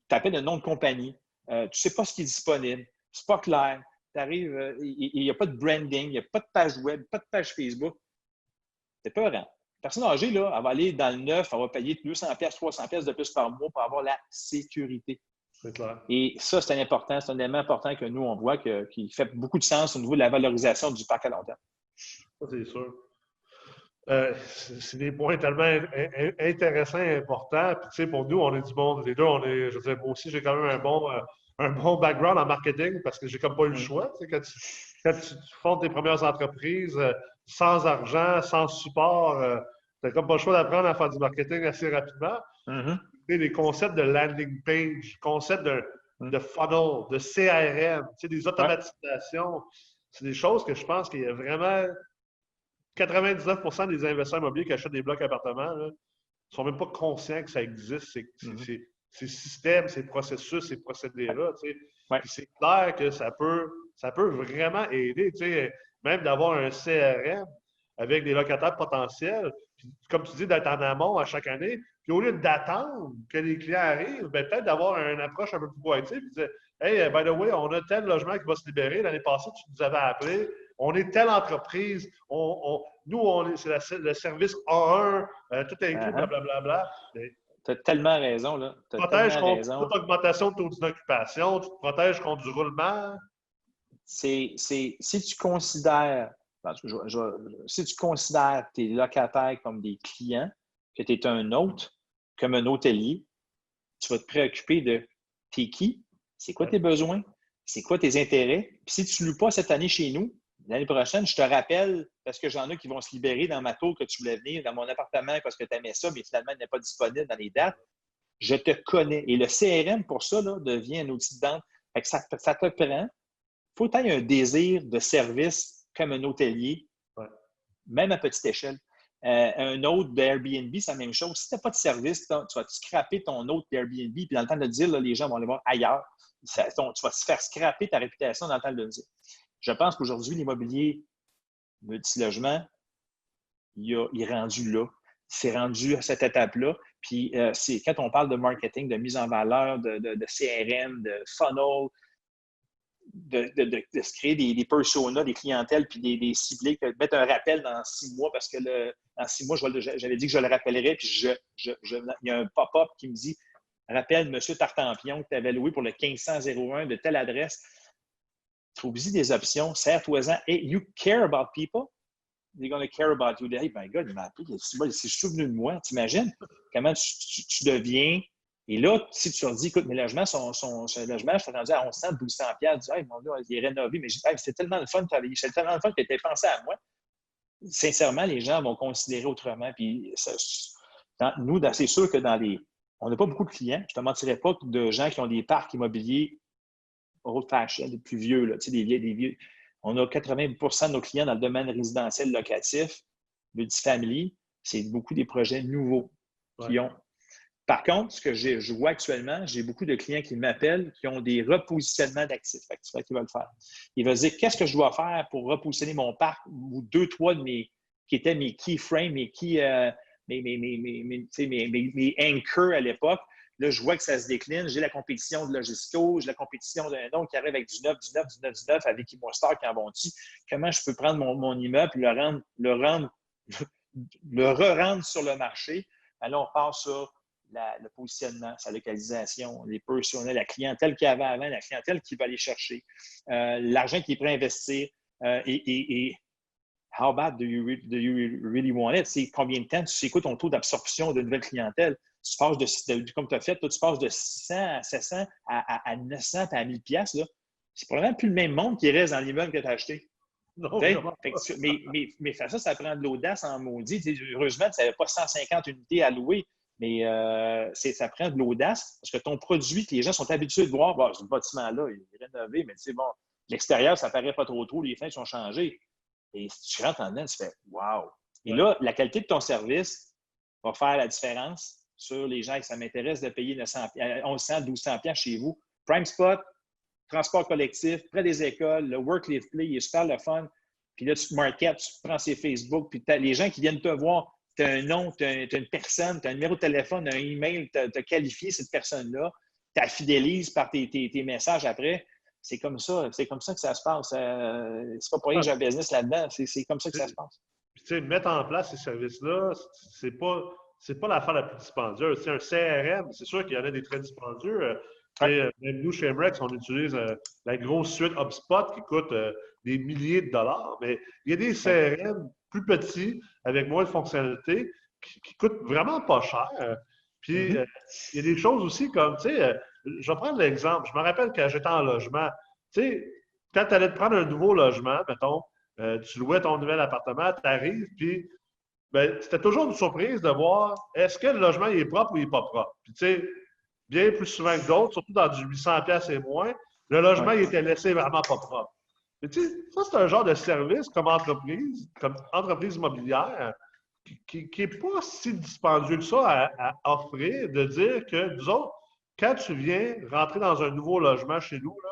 Tu appelles un nom de compagnie. Tu ne sais pas ce qui est disponible. C'est pas clair. Tu arrives, il n'y a pas de branding, il n'y a pas de page web, pas de page Facebook. C'est peurant. Personne âgée, là, elle va aller dans le neuf, elle va payer 200 pièces, 300 pièces de plus par mois pour avoir la sécurité. C'est clair. Et ça, c'est important. C'est un élément important que nous, on voit qui fait beaucoup de sens au niveau de la valorisation du parc à long terme. Ça, c'est sûr. C'est des points tellement intéressants et importants. Puis, tu sais, pour nous, on est du monde. Les deux, je veux dire, moi aussi, j'ai quand même un bon background en marketing parce que j'ai comme pas eu le choix. Tu sais, quand tu fondes tes premières entreprises sans argent, sans support, tu n'as comme pas le choix d'apprendre à faire du marketing assez rapidement. Mm-hmm. Les concepts de landing page, concepts de funnel, de CRM, tu sais, des automatisations, c'est des choses que je pense qu'il y a vraiment 99% des investisseurs immobiliers qui achètent des blocs appartements ne sont même pas conscients que ça existe, ces systèmes, ces processus, ces procédés-là. Tu sais. Puis c'est clair que ça peut vraiment aider, tu sais, même d'avoir un CRM avec des locataires potentiels, puis, comme tu dis, d'être en amont à chaque année, puis au lieu d'attendre que les clients arrivent, ben, peut-être d'avoir une approche un peu plus proactive, puis dire « Hey, by the way, on a tel logement qui va se libérer. L'année passée, tu nous avais appelé. On est telle entreprise. Nous, c'est le service A1, tout inclus, blablabla. » Tu as tellement raison, là. Tu te protèges contre toute augmentation de taux d'occupation, tu te protèges contre du roulement. Si tu considères tes locataires comme des clients, que tu es un hôte, comme un hôtelier, tu vas te préoccuper de t'es qui, c'est quoi tes besoins, c'est quoi tes intérêts. Puis si tu ne loues pas cette année chez nous, l'année prochaine, je te rappelle, parce que j'en ai qui vont se libérer dans ma tour que tu voulais venir, dans mon appartement parce que tu aimais ça, mais finalement, il n'est pas disponible dans les dates. Je te connais. Et le CRM, pour ça, là, devient un outil de vente. Ça te prend. Il faut que tu aies un désir de service comme un hôtelier, même à petite échelle. Un hôte d'Airbnb, c'est la même chose. Si tu n'as pas de service, tu vas scraper ton hôte d'Airbnb, puis dans le temps de le dire, là, les gens vont aller voir ailleurs. Tu vas te faire scraper ta réputation dans le temps de le dire. Je pense qu'aujourd'hui, l'immobilier multilogement, il est rendu là. C'est rendu à cette étape-là. Puis, quand on parle de marketing, de mise en valeur, de CRM, de funnel, de se créer des personas, des clientèles, puis des ciblés, mettre un rappel dans 6 mois, parce que dans 6 mois, j'avais dit que je le rappellerais, puis il y a un pop-up qui me dit « Rappelle M. Tartampion que tu avais loué pour le 1501 de telle adresse. » Trouve-y des options, serre-toi-en. Hey, you care about people? They're going to care about you. Hey, my God, il m'a appelé, il s'est souvenu de moi. T'imagines comment tu deviens. Et là, si tu leur dis, écoute, mes logements sont logement, je suis rendu à 1100, 1200 piastres. Hey, mon Dieu, il est rénové. Mais hey, c'était tellement le fun de travailler. C'était tellement le fun que tu étais pensé à moi. Sincèrement, les gens vont considérer autrement. Puis, c'est sûr que on n'a pas beaucoup de clients. Je ne te mentirais pas de gens qui ont des parcs immobiliers old-fashioned, des plus vieux, là, des vieux. On a 80% de nos clients dans le domaine résidentiel locatif, multifamily. C'est beaucoup des projets nouveaux qui ont. Par contre, ce que je vois actuellement, j'ai beaucoup de clients qui m'appellent qui ont des repositionnements d'actifs. Fait qu'ils veulent faire. Ils veulent dire qu'est-ce que je dois faire pour repositionner mon parc ou 2-3 de qui étaient mes keyframes, mes anchors à l'époque. Là, je vois que ça se décline. J'ai la compétition de Logisco, j'ai la compétition d'un autre qui arrive avec du 9, avec Immostar qui en vont-tu. Comment je peux prendre mon immeuble et le re-rendre sur le marché? Alors, on part sur le positionnement, sa localisation, les personnels, la clientèle qu'il y avait avant, la clientèle qui va aller chercher, l'argent qui est prêt à investir et how bad do you really want it? C'est combien de temps tu sais quoi ton taux d'absorption de nouvelle clientèle? Tu passes comme tu as fait, toi, tu passes de 600 à 700 à 900 à 1000 piastres. C'est probablement plus le même monde qui reste dans l'immeuble que tu as acheté. Non, mais ça prend de l'audace en maudit. Heureusement, tu n'avais pas 150 unités à louer, mais ça prend de l'audace parce que ton produit, que les gens sont habitués de voir, ce bâtiment-là, il est rénové, mais bon, l'extérieur, ça paraît pas trop, les fenêtres sont changées. Et si tu rentres en dedans, tu fais « wow ». Et là, la qualité de ton service va faire la différence sur les gens qui ça m'intéresse de payer 1100, 1200 piastres chez vous. Prime Spot, transport collectif, près des écoles, le work, live, play, il est super le fun. Puis là, tu te marketes, tu prends ses Facebook, puis les gens qui viennent te voir, tu as un nom, tu as une personne, tu as un numéro de téléphone, un email, tu as qualifié cette personne-là, tu la fidélises par tes messages après. C'est comme ça que ça se passe. C'est pas pour rien que j'ai un business là-dedans. C'est comme ça que ça se passe. Puis, tu sais, mettre en place ces services-là, c'est pas l'affaire la plus dispendieuse. C'est un CRM, c'est sûr qu'il y en a des très dispendieux. Même nous, chez MREX, on utilise la grosse suite HubSpot qui coûte des milliers de dollars. Mais il y a des CRM plus petits, avec moins de fonctionnalités, qui coûtent vraiment pas cher. Puis, il y a des choses aussi comme, tu sais, je vais prendre l'exemple. Je me rappelle quand j'étais en logement, tu sais, quand tu allais te prendre un nouveau logement, mettons, tu louais ton nouvel appartement, tu arrives, puis ben, c'était toujours une surprise de voir est-ce que le logement il est propre ou il n'est pas propre. Puis, tu sais, bien plus souvent que d'autres, surtout dans du 800$ et moins, le logement il était laissé vraiment pas propre. Mais tu sais, ça, c'est un genre de service comme entreprise immobilière, qui n'est pas si dispendieux que ça à offrir, de dire que, nous autres, quand tu viens rentrer dans un nouveau logement chez nous, là,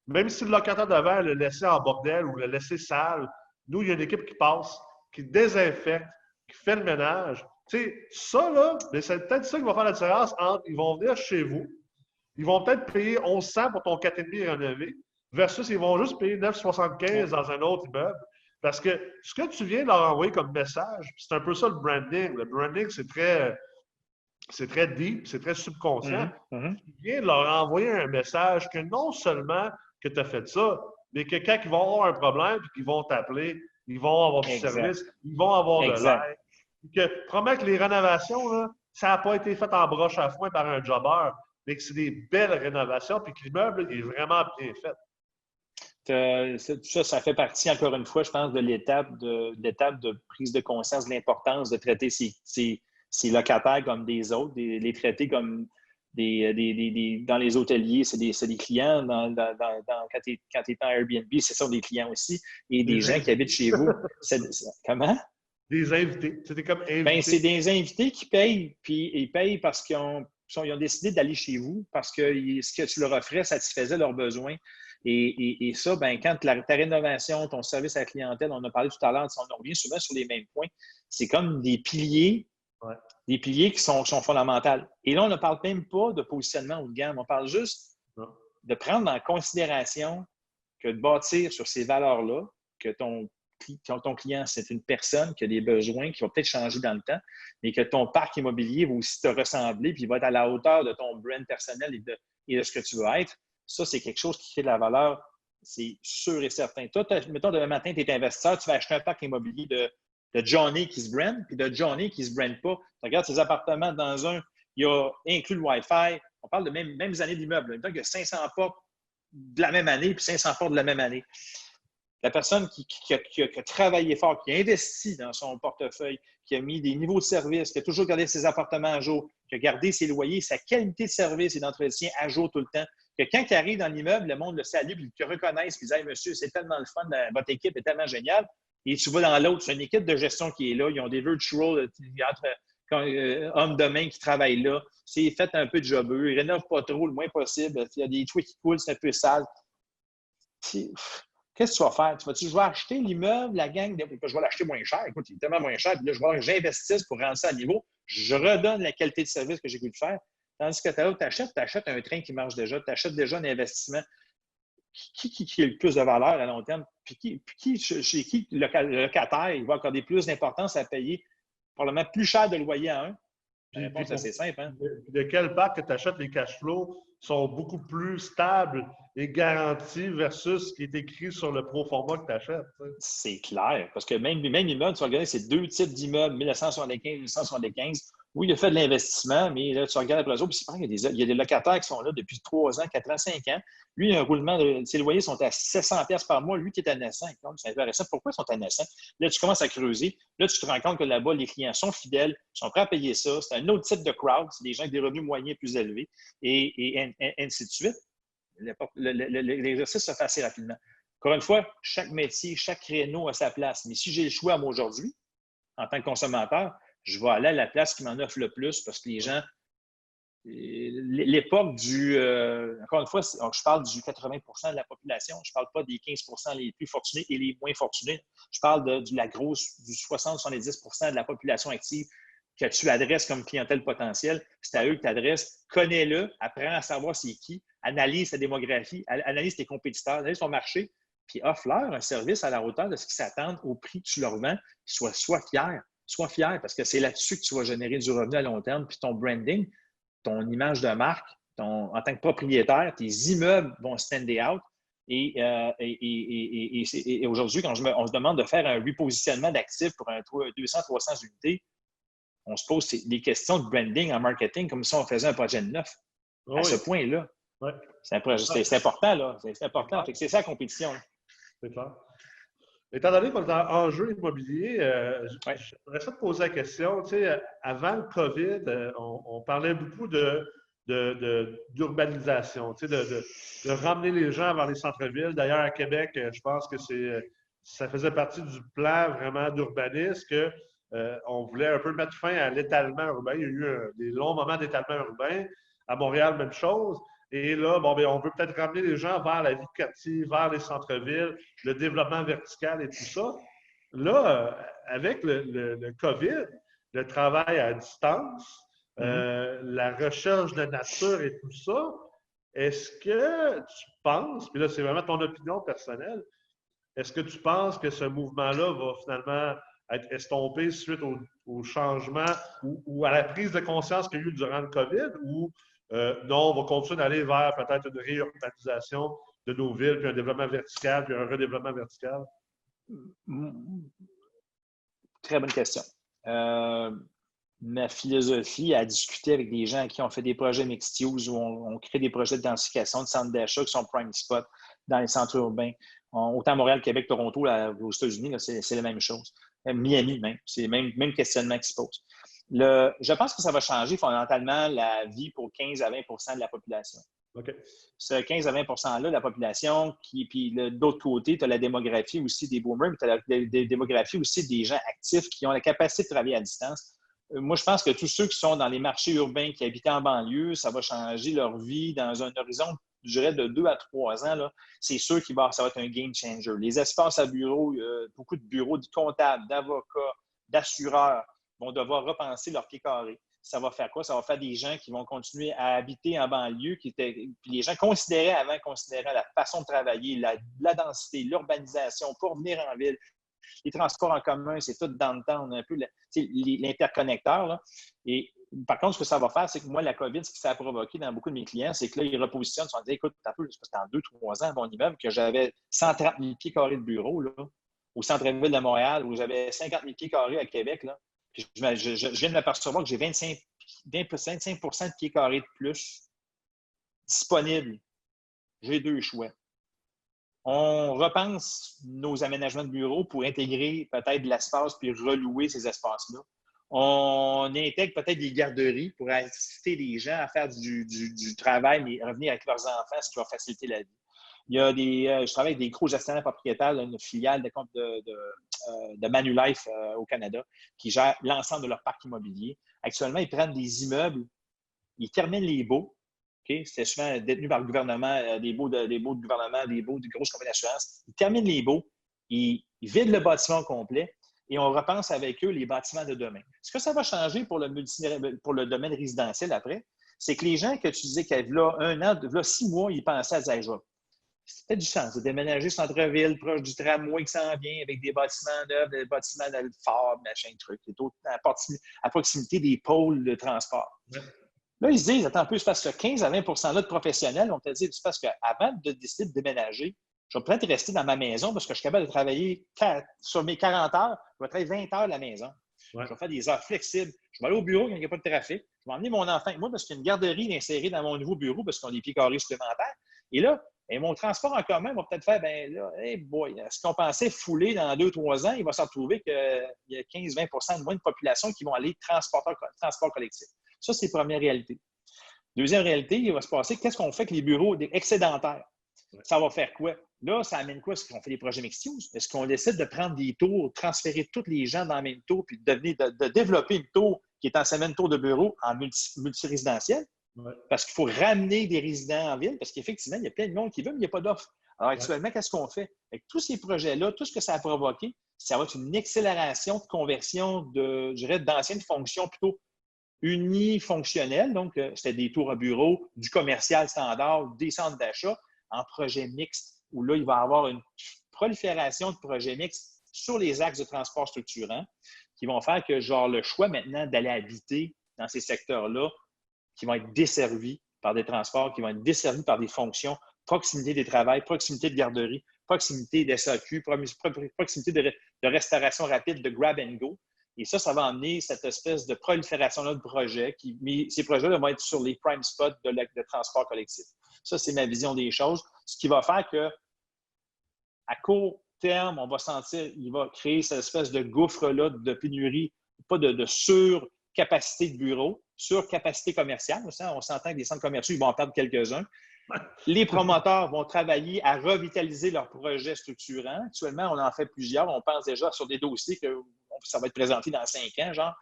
même si le locataire d'avant le laissait en bordel ou le laissait sale, nous, il y a une équipe qui passe, qui désinfecte, qui fait le ménage. Tu sais, ça, là, c'est peut-être ça qui va faire la différence entre ils vont venir chez vous, ils vont peut-être payer 1100 pour ton 4,5 rénové, versus ils vont juste payer 9,75 dans un autre immeuble. Parce que ce que tu viens de leur envoyer comme message, c'est un peu ça le branding. Le branding, c'est très deep, c'est très subconscient. Tu viens de leur envoyer un message que non seulement que tu as fait ça, mais que quand ils vont avoir un problème, puis qu'ils vont t'appeler, ils vont avoir du service, ils vont avoir de l'aide. Que promet que les rénovations, là, ça n'a pas été fait en broche à foin par un jobber, mais que c'est des belles rénovations, puis que l'immeuble est vraiment bien fait. Ça fait partie, encore une fois, je pense, de l'étape de prise de conscience de l'importance de traiter ces locataires comme des autres, les traiter comme dans les hôteliers, c'est des clients. Quand tu es en Airbnb, c'est ça, des clients aussi. Et des gens qui habitent chez vous. Comment? Des invités. C'était comme invités. Ben, c'est des invités qui payent, puis ils payent parce qu'ils ont décidé d'aller chez vous, parce que ce que tu leur offrais satisfaisait leurs besoins. Et ça, ben, quand ta rénovation, ton service à la clientèle, on en a parlé tout à l'heure, on revient souvent sur les mêmes points. C'est comme des piliers qui sont fondamentaux. Et là, on ne parle même pas de positionnement haut de gamme. On parle juste de prendre en considération que de bâtir sur ces valeurs-là, que ton client, c'est une personne qui a des besoins qui vont peut-être changer dans le temps, mais que ton parc immobilier va aussi te ressembler puis va être à la hauteur de ton brand personnel et de ce que tu veux être. Ça, c'est quelque chose qui crée de la valeur, c'est sûr et certain. Toi, mettons, demain matin, tu es investisseur, tu vas acheter un parc immobilier de Johnny qui se brand, puis de Johnny qui ne se brand pas. Tu regardes ces appartements dans un, il y a inclus le Wi-Fi. On parle de mêmes années d'immeuble. Il y a 500 portes de la même année, puis 500 portes de la même année. La personne qui a travaillé fort, qui a investi dans son portefeuille, qui a mis des niveaux de service, qui a toujours gardé ses appartements à jour, qui a gardé ses loyers, sa qualité de service et d'entretien à jour tout le temps, que quand il arrive dans l'immeuble, le monde le salue, puis il te reconnaisse, puis il dit hey, monsieur, c'est tellement le fun, votre équipe est tellement géniale. Et tu vas dans l'autre, c'est une équipe de gestion qui est là, ils ont des virtual hommes de main qui travaillent là. C'est fait un peu de jobeux, ils ne rénovent pas trop, le moins possible. Il y a des trucs qui coulent, c'est un peu sale. Qu'est-ce que tu vas faire? Je vais acheter l'immeuble, la gang, je vais l'acheter moins cher. Écoute, il est tellement moins cher. Puis là, j'investisse pour rendre ça à niveau. Je redonne la qualité de service que j'ai pu faire. Tandis que tu achètes un train qui marche déjà, tu achètes déjà un investissement qui a le plus de valeur à long terme. Puis chez qui le locataire, il va accorder plus d'importance à payer probablement plus cher de loyer à un. La réponse est assez simple. Hein? De quel parc que tu achètes, les cash flows sont beaucoup plus stables et garantis versus ce qui est écrit sur le pro-forma que tu achètes. C'est clair. Parce que même immeuble, tu vas regarder, c'est deux types d'immeubles, 1975 et 1875. Oui, il a fait de l'investissement, mais là, tu regardes après eux autres, puis il y a des locataires qui sont là depuis 3 ans, 4 ans, 5 ans. Lui, il a un roulement ses loyers sont à 700$ par mois. Lui qui est à naissant. C'est intéressant. Pourquoi ils sont à naissant? Là, tu commences à creuser. Là, tu te rends compte que là-bas, les clients sont fidèles, sont prêts à payer ça. C'est un autre type de crowd. C'est des gens avec des revenus moyens plus élevés et ainsi de suite. L'exercice se fait assez rapidement. Encore une fois, chaque métier, chaque créneau a sa place. Mais si j'ai le choix, moi, aujourd'hui, en tant que consommateur, je vais aller à la place qui m'en offre le plus parce que les gens l'époque encore une fois, je parle du 80% de la population, je ne parle pas des 15% les plus fortunés et les moins fortunés. Je parle de la grosse, du 60-70% de la population active que tu adresses comme clientèle potentielle. C'est à eux que tu adresses. Connais-le, apprends à savoir c'est qui, analyse ta démographie, analyse tes compétiteurs, analyse ton marché, puis offre-leur un service à la hauteur de ce qu'ils s'attendent au prix que tu leur vends. Sois fier. Sois fier parce que c'est là-dessus que tu vas générer du revenu à long terme. Puis ton branding, ton image de marque, en tant que propriétaire, tes immeubles vont stand out. Et aujourd'hui, quand on se demande de faire un repositionnement d'actifs pour un 200-300 unités, on se pose des questions de branding en marketing comme si on faisait un projet de neuf. À ce point-là. Oui. C'est important, là. C'est important. C'est ça la compétition. Là. C'est clair. Étant donné qu'on est en enjeu immobilier, j'aimerais ça te poser la question. Tu sais, avant le COVID, on parlait beaucoup d'urbanisation, tu sais, de ramener les gens vers les centres-villes. D'ailleurs, à Québec, je pense que ça faisait partie du plan vraiment d'urbanisme qu'on voulait un peu mettre fin à l'étalement urbain. Il y a eu des longs moments d'étalement urbain. À Montréal, même chose. Et là, bon, bien, on veut peut-être ramener les gens vers la vie de quartier, vers les centres-villes, le développement vertical et tout ça. Là, avec le COVID, le travail à distance, la recherche de nature et tout ça, est-ce que tu penses, puis là, c'est vraiment ton opinion personnelle, est-ce que tu penses que ce mouvement-là va finalement être estompé suite au changement ou à la prise de conscience qu'il y a eu durant le COVID ou non, on va continuer d'aller vers peut-être une réurbanisation de nos villes, puis un développement vertical, puis un redéveloppement vertical? Très bonne question. Ma philosophie à discuter avec des gens qui ont fait des projets mixed use où on crée des projets de densification, de centres d'achat qui sont prime spot dans les centres urbains. Autant Montréal, Québec, Toronto, là, aux États-Unis, c'est la même chose. Miami, même. C'est le même questionnement qui se pose. Je pense que ça va changer fondamentalement la vie pour 15 à 20 de la population. Okay. Ce 15 à 20 %-là de la population, puis d'autre côté, tu as la démographie aussi des boomers, puis tu as la démographie aussi des gens actifs qui ont la capacité de travailler à distance. Moi, je pense que tous ceux qui sont dans les marchés urbains, qui habitent en banlieue, ça va changer leur vie dans un horizon, je dirais, de 2 à 3 ans. Là. C'est sûr que ça va être un game changer. Les espaces à bureaux, beaucoup de bureaux de comptables, d'avocats, d'assureurs vont devoir repenser leur pied carré. Ça va faire quoi? Ça va faire des gens qui vont continuer à habiter en banlieue, puis les gens considéraient la façon de travailler, la densité, l'urbanisation pour venir en ville. Les transports en commun, c'est tout dans le temps, on a un peu l'interconnecteur. Là. Et par contre, ce que ça va faire, c'est que moi, la COVID, ce que ça a provoqué dans beaucoup de mes clients, c'est que là, ils repositionnent, ils se disent, écoute, c'était en 2-3 ans, mon immeuble, que j'avais 130 000 pieds carrés de bureau là, au centre-ville de Montréal, où j'avais 50 000 pieds carrés à Québec. Là. Puis je viens de m'apercevoir que j'ai 25 de pieds carrés de plus disponibles. J'ai 2 choix. On repense nos aménagements de bureaux pour intégrer peut-être de l'espace puis relouer ces espaces-là. On intègre peut-être des garderies pour inciter les gens à faire du travail, mais revenir avec leurs enfants, ce qui va faciliter la vie. Il y a je travaille avec des gros gestionnaires propriétaires d'une filiale de Manulife au Canada qui gère l'ensemble de leur parc immobilier. Actuellement, ils prennent des immeubles, ils terminent les baux. Okay? C'était souvent détenu par le gouvernement, des baux de gouvernement, des baux de grosses compagnies d'assurance. Ils terminent les baux, ils vident le bâtiment complet et on repense avec eux les bâtiments de demain. Ce que ça va changer pour le domaine résidentiel après, c'est que les gens que tu disais qu'il y avait là 1 an, là 6 mois, ils pensaient à dire, c'était du sens de déménager centre-ville, proche du tramway qui s'en vient, avec des bâtiments neufs, des bâtiments forts, machin, truc, à proximité des pôles de transport. Ouais. Là, ils se disent, attends un peu, c'est parce que 15 à 20 % là de professionnels, on te dit, c'est parce qu'avant de décider de déménager, je vais peut-être rester dans ma maison parce que je suis capable de travailler sur mes 40 heures, je vais travailler 20 heures de la maison. Ouais. Je vais faire des heures flexibles. Je vais aller au bureau quand il n'y a pas de trafic. Je vais emmener mon enfant avec moi parce qu'il y a une garderie insérée dans mon nouveau bureau parce qu'on a des pieds carrés supplémentaires. Et là, mon transport en commun va peut-être faire, ben là, hey boy, ce qu'on pensait fouler dans 2-3 ans, il va se retrouver qu'il y a 15-20 % de moins de population qui vont aller transport collectif. Ça, c'est la première réalité. Deuxième réalité, il va se passer, qu'est-ce qu'on fait avec les bureaux excédentaires? Ça va faire quoi? Là, ça amène quoi? Est-ce qu'on fait des projets mixed use? Est-ce qu'on décide de prendre des tours, transférer tous les gens dans la même tour, puis de développer une tour qui est en semaine tour de bureau en multirésidentiel? Ouais. Parce qu'il faut ramener des résidents en ville, parce qu'effectivement, il y a plein de monde qui veut, mais il n'y a pas d'offre. Alors, Ouais. actuellement, qu'est-ce qu'on fait? Avec tous ces projets-là, tout ce que ça a provoqué, ça va être une accélération de conversion de, je dirais, d'anciennes fonctions plutôt unifonctionnelles. Donc, c'était des tours à bureau, du commercial standard, des centres d'achat, en projet mixte, où là, il va y avoir une prolifération de projets mixtes sur les axes de transport structurants qui vont faire que, genre, le choix maintenant d'aller habiter dans ces secteurs-là, qui vont être desservis par des transports, qui vont être desservis par des fonctions, proximité des travails, proximité de garderie, proximité d'SAQ, proximité de restauration rapide, de grab and go. Et ça va amener cette espèce de prolifération-là de projets. Mais ces projets-là vont être sur les prime spots de transport collectif. Ça, c'est ma vision des choses. Ce qui va faire que, à court terme, on va sentir, il va créer cette espèce de gouffre-là de pénurie, pas de surcapacité de bureaux, surcapacité commerciale. On s'entend que les centres commerciaux, ils vont en perdre quelques-uns. Les promoteurs vont travailler à revitaliser leurs projets structurants. Actuellement, on en fait plusieurs. On pense déjà sur des dossiers que ça va être présenté dans 5 ans, genre.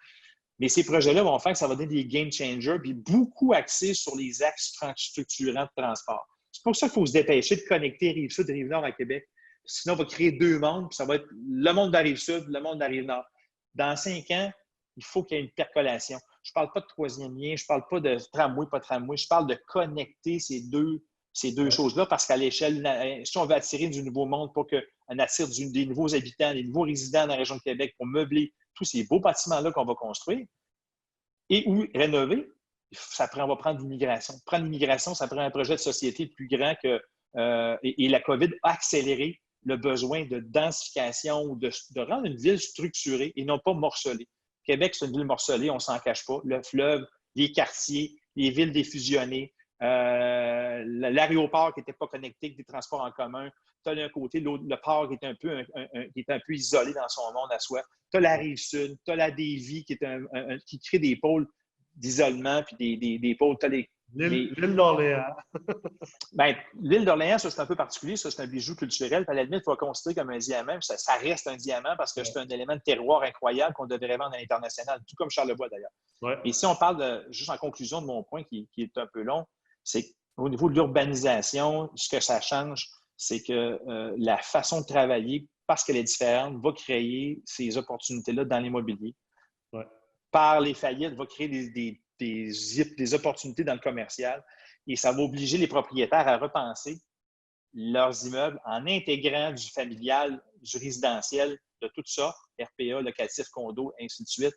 Mais ces projets-là vont faire que ça va donner des game changers, puis beaucoup axés sur les axes structurants de transport. C'est pour ça qu'il faut se dépêcher de connecter Rive-Sud et Rive-Nord à Québec. Sinon, on va créer 2 mondes, puis ça va être le monde de la Rive-Sud, le monde de la Rive-Nord. Dans 5 ans, il faut qu'il y ait une percolation. Je ne parle pas de troisième lien, je ne parle pas de tramway, pas tramway, je parle de connecter ces deux choses-là, parce qu'à l'échelle, si on veut attirer du nouveau monde pour qu'on attire des nouveaux habitants, des nouveaux résidents dans la région de Québec pour meubler tous ces beaux bâtiments-là qu'on va construire et ou rénover, on va prendre l'immigration. Prendre l'immigration, ça prend un projet de société plus grand que. Et la COVID a accéléré le besoin de densification ou de rendre une ville structurée et non pas morcelée. Québec, c'est une ville morcelée, on ne s'en cache pas. Le fleuve, les quartiers, les villes défusionnées, l'aéroport qui n'était pas connecté avec des transports en commun. Tu as d'un côté le port qui est un peu isolé dans son monde à soi. Tu as la Rive-Sud, tu as la Davie qui crée des pôles d'isolement puis des pôles. L'île d'Orléans. Ben, l'île d'Orléans, ça, c'est un peu particulier. Ça, c'est un bijou culturel. Puis à la limite, il faut considérer comme un diamant. Ça reste un diamant parce que c'est un élément de terroir incroyable qu'on devrait vendre à l'international, tout comme Charlevoix d'ailleurs. Ouais. Et si on parle juste en conclusion de mon point qui est un peu long, c'est qu'au niveau de l'urbanisation, ce que ça change, c'est que la façon de travailler, parce qu'elle est différente, va créer ces opportunités-là dans l'immobilier. Ouais. Par les faillites, va créer des opportunités dans le commercial. Et ça va obliger les propriétaires à repenser leurs immeubles en intégrant du familial, du résidentiel, de tout ça, RPA, locatif, condo, ainsi de suite,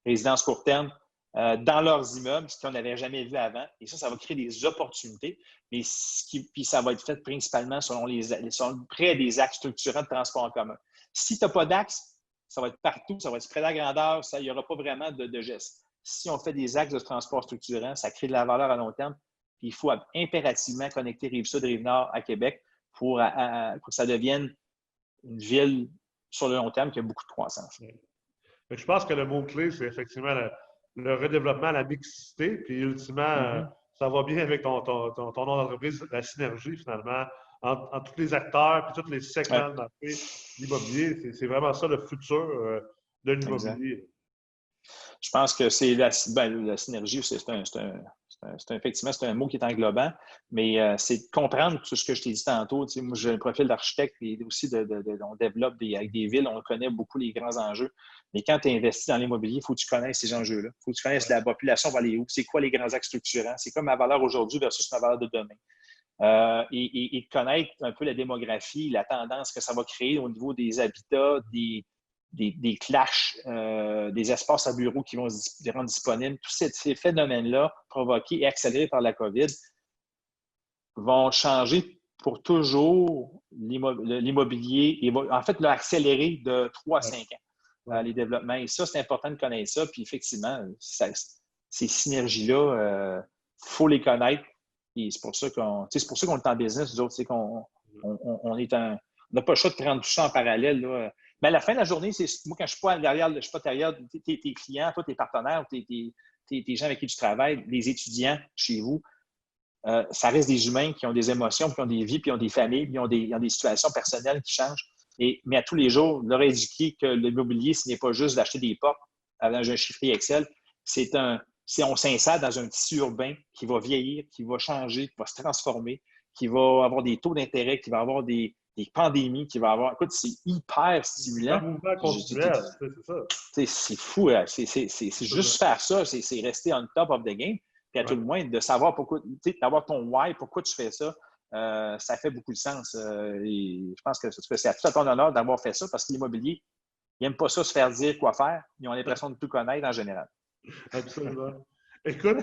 résidence court terme, dans leurs immeubles, ce qu'on n'avait jamais vu avant. Et ça va créer des opportunités. Mais puis ça va être fait principalement selon près des axes structurants de transport en commun. Si tu n'as pas d'axe, ça va être partout, ça va être spread à grandeur, il n'y aura pas vraiment de geste. Si on fait des axes de transport structurants, ça crée de la valeur à long terme. Puis il faut impérativement connecter Rive-Sud et Rive-Nord à Québec pour que ça devienne une ville sur le long terme qui a beaucoup de croissance. Je pense que le mot-clé, c'est effectivement le redéveloppement, la mixité. Puis ultimement, ça va bien avec ton nom d'entreprise, la synergie finalement, entre tous les acteurs et tous les segments de marché l'immobilier. C'est vraiment ça le futur de l'immobilier. Exact. Je pense que c'est la synergie, effectivement, c'est un mot qui est englobant, mais c'est de comprendre tout ce que je t'ai dit tantôt. Tu sais, moi, j'ai un profil d'architecte et aussi on développe avec des villes, on connaît beaucoup les grands enjeux. Mais quand tu investis dans l'immobilier, il faut que tu connaisses ces enjeux-là. Il faut que tu connaisses la population va aller où, c'est quoi les grands axes structurants, c'est quoi ma valeur aujourd'hui versus ma valeur de demain. Et connaître un peu la démographie, la tendance que ça va créer au niveau des habitats, des clashs, des espaces à bureaux qui vont se rendre disponibles. Tous ces phénomènes-là, provoqués et accélérés par la COVID, vont changer pour toujours l'immobilier et en fait accélérer de 3 à 5 ans les développements. Et ça, c'est important de connaître ça. Puis effectivement, ces synergies-là, il faut les connaître. Et c'est pour ça qu'on est en business, nous autres, c'est qu'on on n'a pas le choix de prendre tout ça en parallèle. Là. Mais à la fin de la journée, moi, quand je ne suis pas derrière tes clients, toi, tes partenaires, tes gens avec qui tu travailles, les étudiants chez vous, ça reste des humains qui ont des émotions, qui ont des vies, puis qui ont des familles, puis qui ont des situations personnelles qui changent. Mais à tous les jours, leur éduquer que l'immobilier, ce n'est pas juste d'acheter des portes avec un chiffrier Excel, c'est on s'insère dans un tissu urbain qui va vieillir, qui va changer, qui va se transformer, qui va avoir des taux d'intérêt, qui va avoir des pandémies, qui va avoir. Écoute, c'est hyper stimulant. Un mouvement continuel, c'est ça. C'est fou, hein? C'est juste faire ça, c'est rester on top of the game. Puis à tout le moins, de savoir pourquoi, d'avoir ton why, pourquoi tu fais ça, ça fait beaucoup de sens. Et je pense que c'est à tout à ton honneur d'avoir fait ça parce que l'immobilier, ils n'aiment pas ça se faire dire quoi faire. Ils ont l'impression de tout connaître en général. Absolument. Écoute,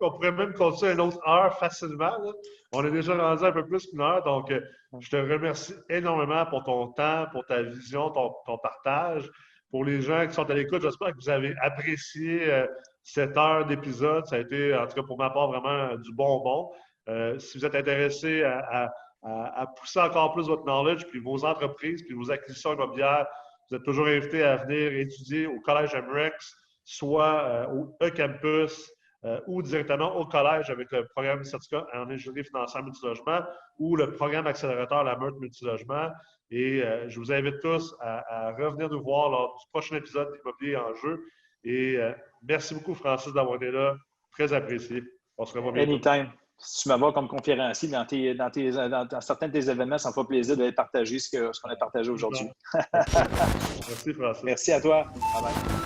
on pourrait même continuer une autre heure facilement. Là. On est déjà rendu un peu plus qu'une heure, donc je te remercie énormément pour ton temps, pour ta vision, ton partage. Pour les gens qui sont à l'écoute, j'espère que vous avez apprécié cette heure d'épisode. Ça a été, en tout cas pour ma part, vraiment du bonbon. Si vous êtes intéressé à pousser encore plus votre knowledge, puis vos entreprises, puis vos acquisitions immobilières, vous êtes toujours invité à venir étudier au Collège MREX, soit au E-Campus ou directement au collège avec le programme certificat en ingénierie financière multilogement ou le programme accélérateur La Meurthe Multilogement. Et je vous invite tous à revenir nous voir lors du prochain épisode d'Immobilier en jeu. Et merci beaucoup, Francis, d'avoir été là. Très apprécié. On se revoit bientôt. Anytime. Si tu me vois comme conférencier dans certains de tes événements, ça me fait plaisir de partager ce qu'on a partagé aujourd'hui. Merci, Francis. Merci à toi. Bye bye.